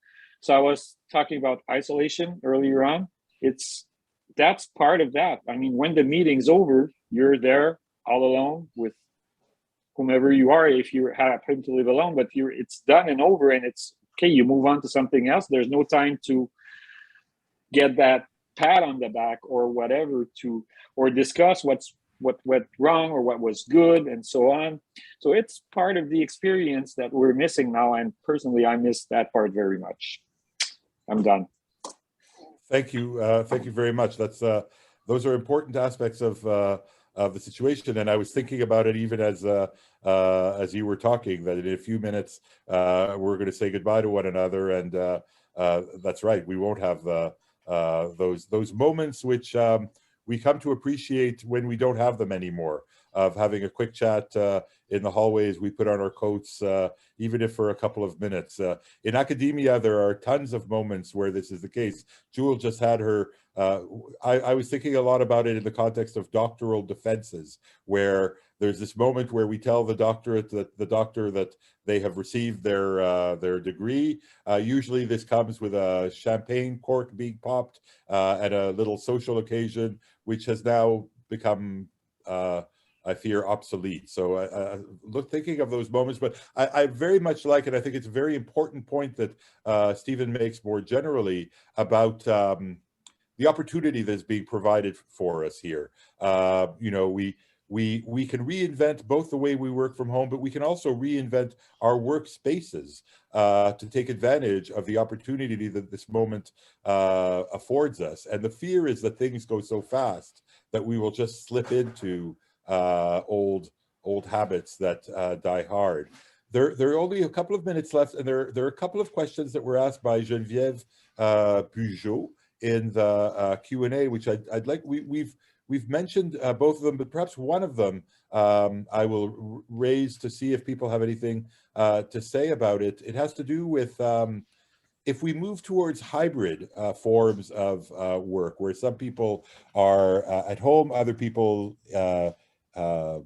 So I was talking about isolation earlier on. That's part of that. I mean, when the meeting's over, you're there all alone with whomever you are, if you happen to live alone, but it's done and over, and it's okay, you move on to something else. There's no time to get that pat on the back or whatever or discuss what went wrong or what was good and so on. So it's part of the experience that we're missing now, and personally, I miss that part very much. I'm done. Thank you very much. Those are important aspects of the situation, and I was thinking about it even as you were talking, that in a few minutes we're going to say goodbye to one another, and that's right, we won't have those moments which we come to appreciate when we don't have them anymore, of having a quick chat in the hallways. We put on our coats, even if for a couple of minutes. In academia, there are tons of moments where this is the case. Jules just had her, I was thinking a lot about it in the context of doctoral defenses, where there's this moment where we tell the doctor that they have received their degree. Usually this comes with a champagne cork being popped at a little social occasion, which has now become I fear obsolete. So thinking of those moments, but I very much like it. I think it's a very important point that Stephen makes more generally about the opportunity that's being provided for us here. We can reinvent both the way we work from home, but we can also reinvent our workspaces to take advantage of the opportunity that this moment affords us. And the fear is that things go so fast that we will just slip into old habits that die hard. There are only a couple of minutes left, and there are a couple of questions that were asked by Geneviève Pujol in the Q&A, which I'd like. We've mentioned both of them, but perhaps one of them I will raise to see if people have anything to say about it. It has to do with if we move towards hybrid forms of work, where some people are at home, other people are en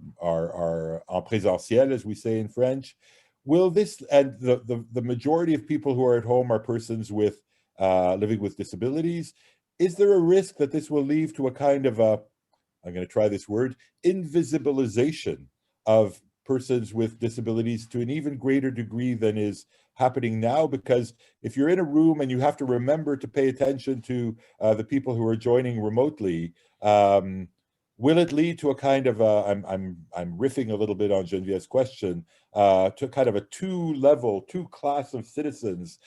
présentiel, as we say in French. Will this, and the majority of people who are at home are persons with living with disabilities. Is there a risk that this will lead to a kind of I'm going to try this word, invisibilization of persons with disabilities to an even greater degree than is happening now? Because if you're in a room and you have to remember to pay attention to the people who are joining remotely, will it lead to a kind of I'm riffing a little bit on Genevieve's question, to kind of a two class of citizens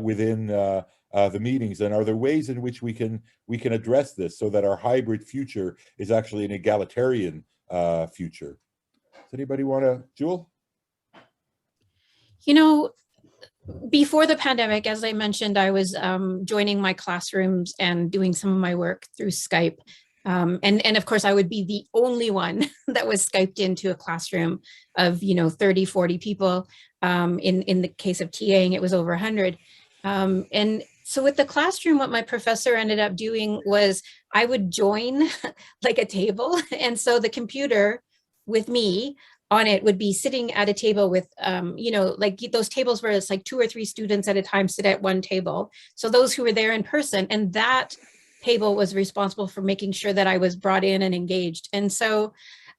within the meetings? And are there ways in which we can address this so that our hybrid future is actually an egalitarian future? Does anybody want to, Jewel? You know, before the pandemic, as I mentioned, I was joining my classrooms and doing some of my work through Skype. And of course, I would be the only one that was Skyped into a classroom of, 30, 40 people. In the case of TAing, it was over 100. And so with the classroom, what my professor ended up doing was I would join like a table. And so the computer with me on it would be sitting at a table with, like those tables where it's like 2 or 3 students at a time sit at one table. So those who were there in person, and that table was responsible for making sure that I was brought in and engaged. And so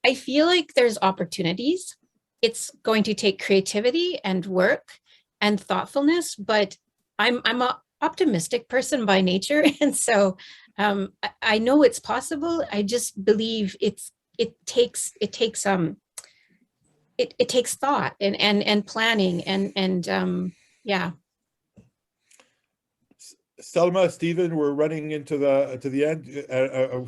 I feel like there's opportunities. It's going to take creativity and work and thoughtfulness, but I'm an optimistic person by nature. And so I know it's possible. I just believe it takes thought and planning and yeah. Selma, Stephen, we're running into the end.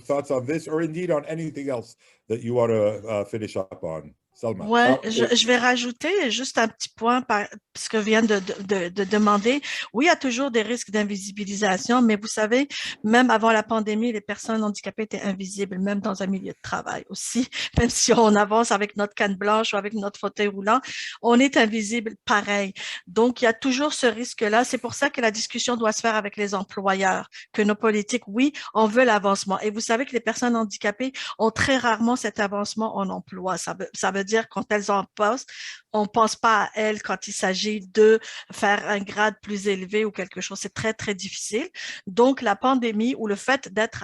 Thoughts on this, or indeed on anything else that you want to finish up on? Selma. Ouais, je vais rajouter juste un petit point par ce que vient de demander. Oui, il y a toujours des risques d'invisibilisation, mais vous savez, même avant la pandémie, les personnes handicapées étaient invisibles, même dans un milieu de travail aussi. Même si on avance avec notre canne blanche ou avec notre fauteuil roulant, on est invisible pareil. Donc, il y a toujours ce risque-là. C'est pour ça que la discussion doit se faire avec les employeurs, que nos politiques, oui, on veut l'avancement. Et vous savez que les personnes handicapées ont très rarement cet avancement en emploi. Ça veut dire quand elles en postent, on ne pense pas à elles quand il s'agit de faire un grade plus élevé ou quelque chose. C'est très, très difficile. Donc, la pandémie ou le fait d'être...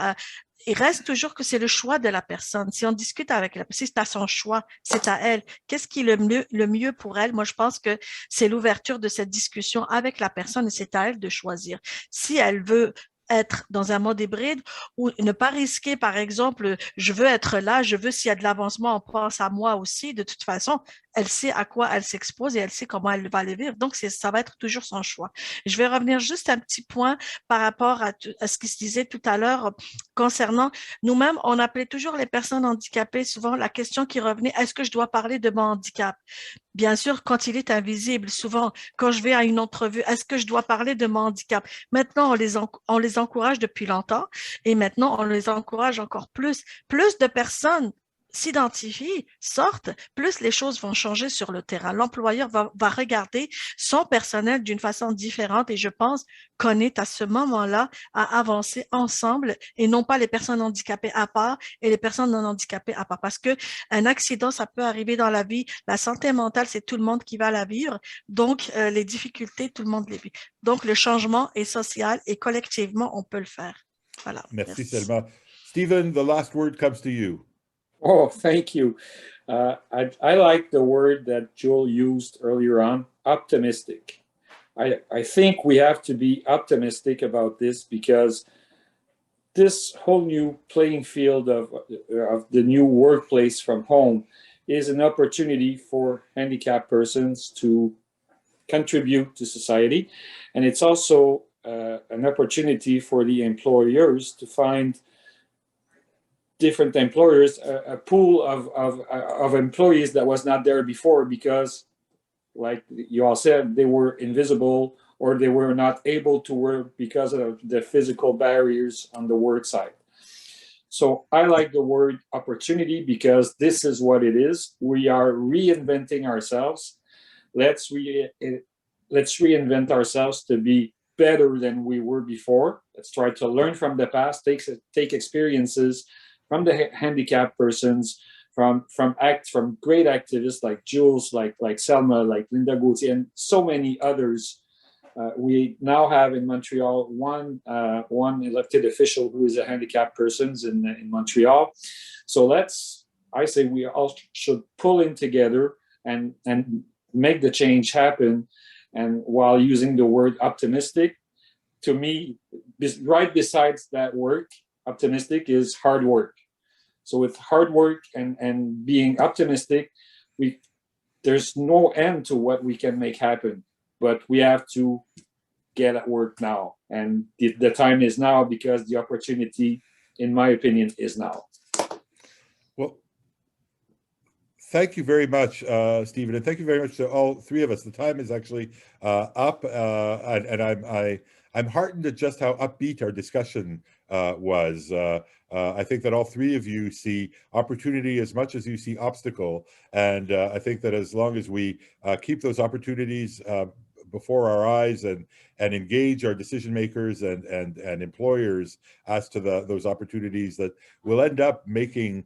il reste toujours que c'est le choix de la personne. Si on discute avec la personne, si c'est à son choix, c'est à elle. Qu'est-ce qui est le mieux pour elle? Moi, je pense que c'est l'ouverture de cette discussion avec la personne et c'est à elle de choisir. Si elle veut être dans un mode hybride ou ne pas risquer, par exemple, je veux être là, je veux s'il y a de l'avancement, on pense à moi aussi. De toute façon, elle sait à quoi elle s'expose et elle sait comment elle va le vivre. Donc, ça va être toujours son choix. Je vais revenir juste un petit point par rapport à ce qui se disait tout à l'heure concernant nous-mêmes. On appelait toujours les personnes handicapées, souvent la question qui revenait, est-ce que je dois parler de mon handicap? Bien sûr, quand il est invisible, souvent, quand je vais à une entrevue, est-ce que je dois parler de mon handicap? Maintenant, on les encourage depuis longtemps et maintenant, on les encourage encore plus. Plus de personnes s'identifient, sortent, plus les choses vont changer sur le terrain. L'employeur va regarder son personnel d'une façon différente et je pense qu'on est à ce moment-là à avancer ensemble et non pas les personnes handicapées à part et les personnes non handicapées à part. Parce que un accident, ça peut arriver dans la vie. La santé mentale, c'est tout le monde qui va la vivre. Donc, les difficultés, tout le monde les vit. Donc, le changement est social et collectivement, on peut le faire. Voilà. Merci. Selma. Stephen, the last word comes to you. Oh, thank you. I like the word that Joel used earlier on, optimistic. I think we have to be optimistic about this because this whole new playing field of the new workplace from home is an opportunity for handicapped persons to contribute to society. And it's also an opportunity for the employers to find different employers, a pool of employees that was not there before because, like you all said, they were invisible or they were not able to work because of the physical barriers on the work side. So I like the word opportunity because this is what it is. We are reinventing ourselves. Let's reinvent ourselves to be better than we were before. Let's try to learn from the past, take experiences from the handicapped persons, from great activists like Jules, like Selma, like Linda Gauthier, and so many others. We now have in Montreal one elected official who is a handicapped person in Montreal. So I say we all should pull in together and make the change happen. And while using the word optimistic, to me, right besides that word, optimistic is hard work. So with hard work and being optimistic, there's no end to what we can make happen. But we have to get at work now. And the time is now, because the opportunity, in my opinion, is now. Well, thank you very much, Stephen, and thank you very much to all three of us. The time is actually up, and I'm heartened at just how upbeat our discussion was. I think that all three of you see opportunity as much as you see obstacle, and I think that as long as we keep those opportunities before our eyes and engage our decision makers and employers as to those opportunities, that will end up making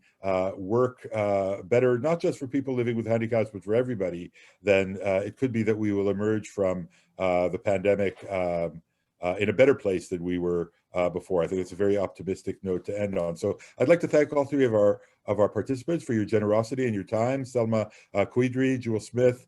work better, not just for people living with handicaps, but for everybody, then it could be that we will emerge from the pandemic in a better place than we were before. I think it's a very optimistic note to end on. So I'd like to thank all three of our participants for your generosity and your time: Selma Cuidry, Jules Smith,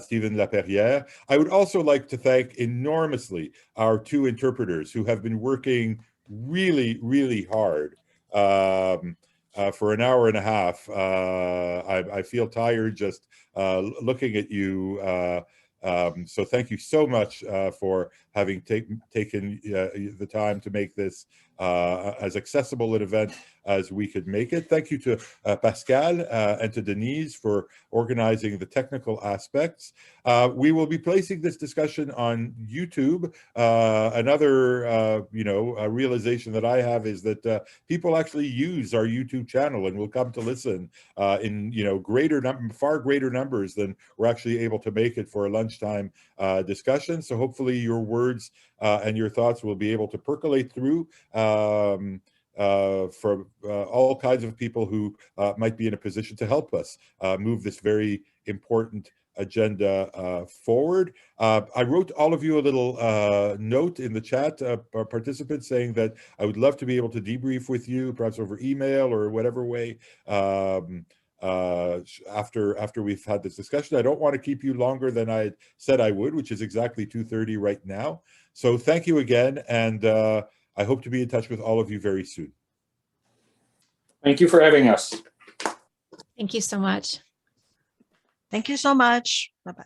Stephen Laperriere. I would also like to thank enormously our two interpreters who have been working really, really hard for an hour and a half. I feel tired just looking at you. So thank you so much for having taken the time to make this as accessible an event as we could make it. Thank you to Pascal and to Denise for organizing the technical aspects. We will be placing this discussion on YouTube. Another realization that I have is that people actually use our YouTube channel and will come to listen in far greater numbers than we're actually able to make it for a lunchtime discussion. So hopefully your words and your thoughts will be able to percolate through for all kinds of people who might be in a position to help us move this very important agenda forward. I wrote all of you a little note in the chat, participants, saying that I would love to be able to debrief with you, perhaps over email or whatever way, after we've had this discussion. I don't want to keep you longer than I said I would, which is exactly 2:30 right now. So thank you again, and I hope to be in touch with all of you very soon. Thank you for having us. Thank you so much. Thank you so much. Bye-bye.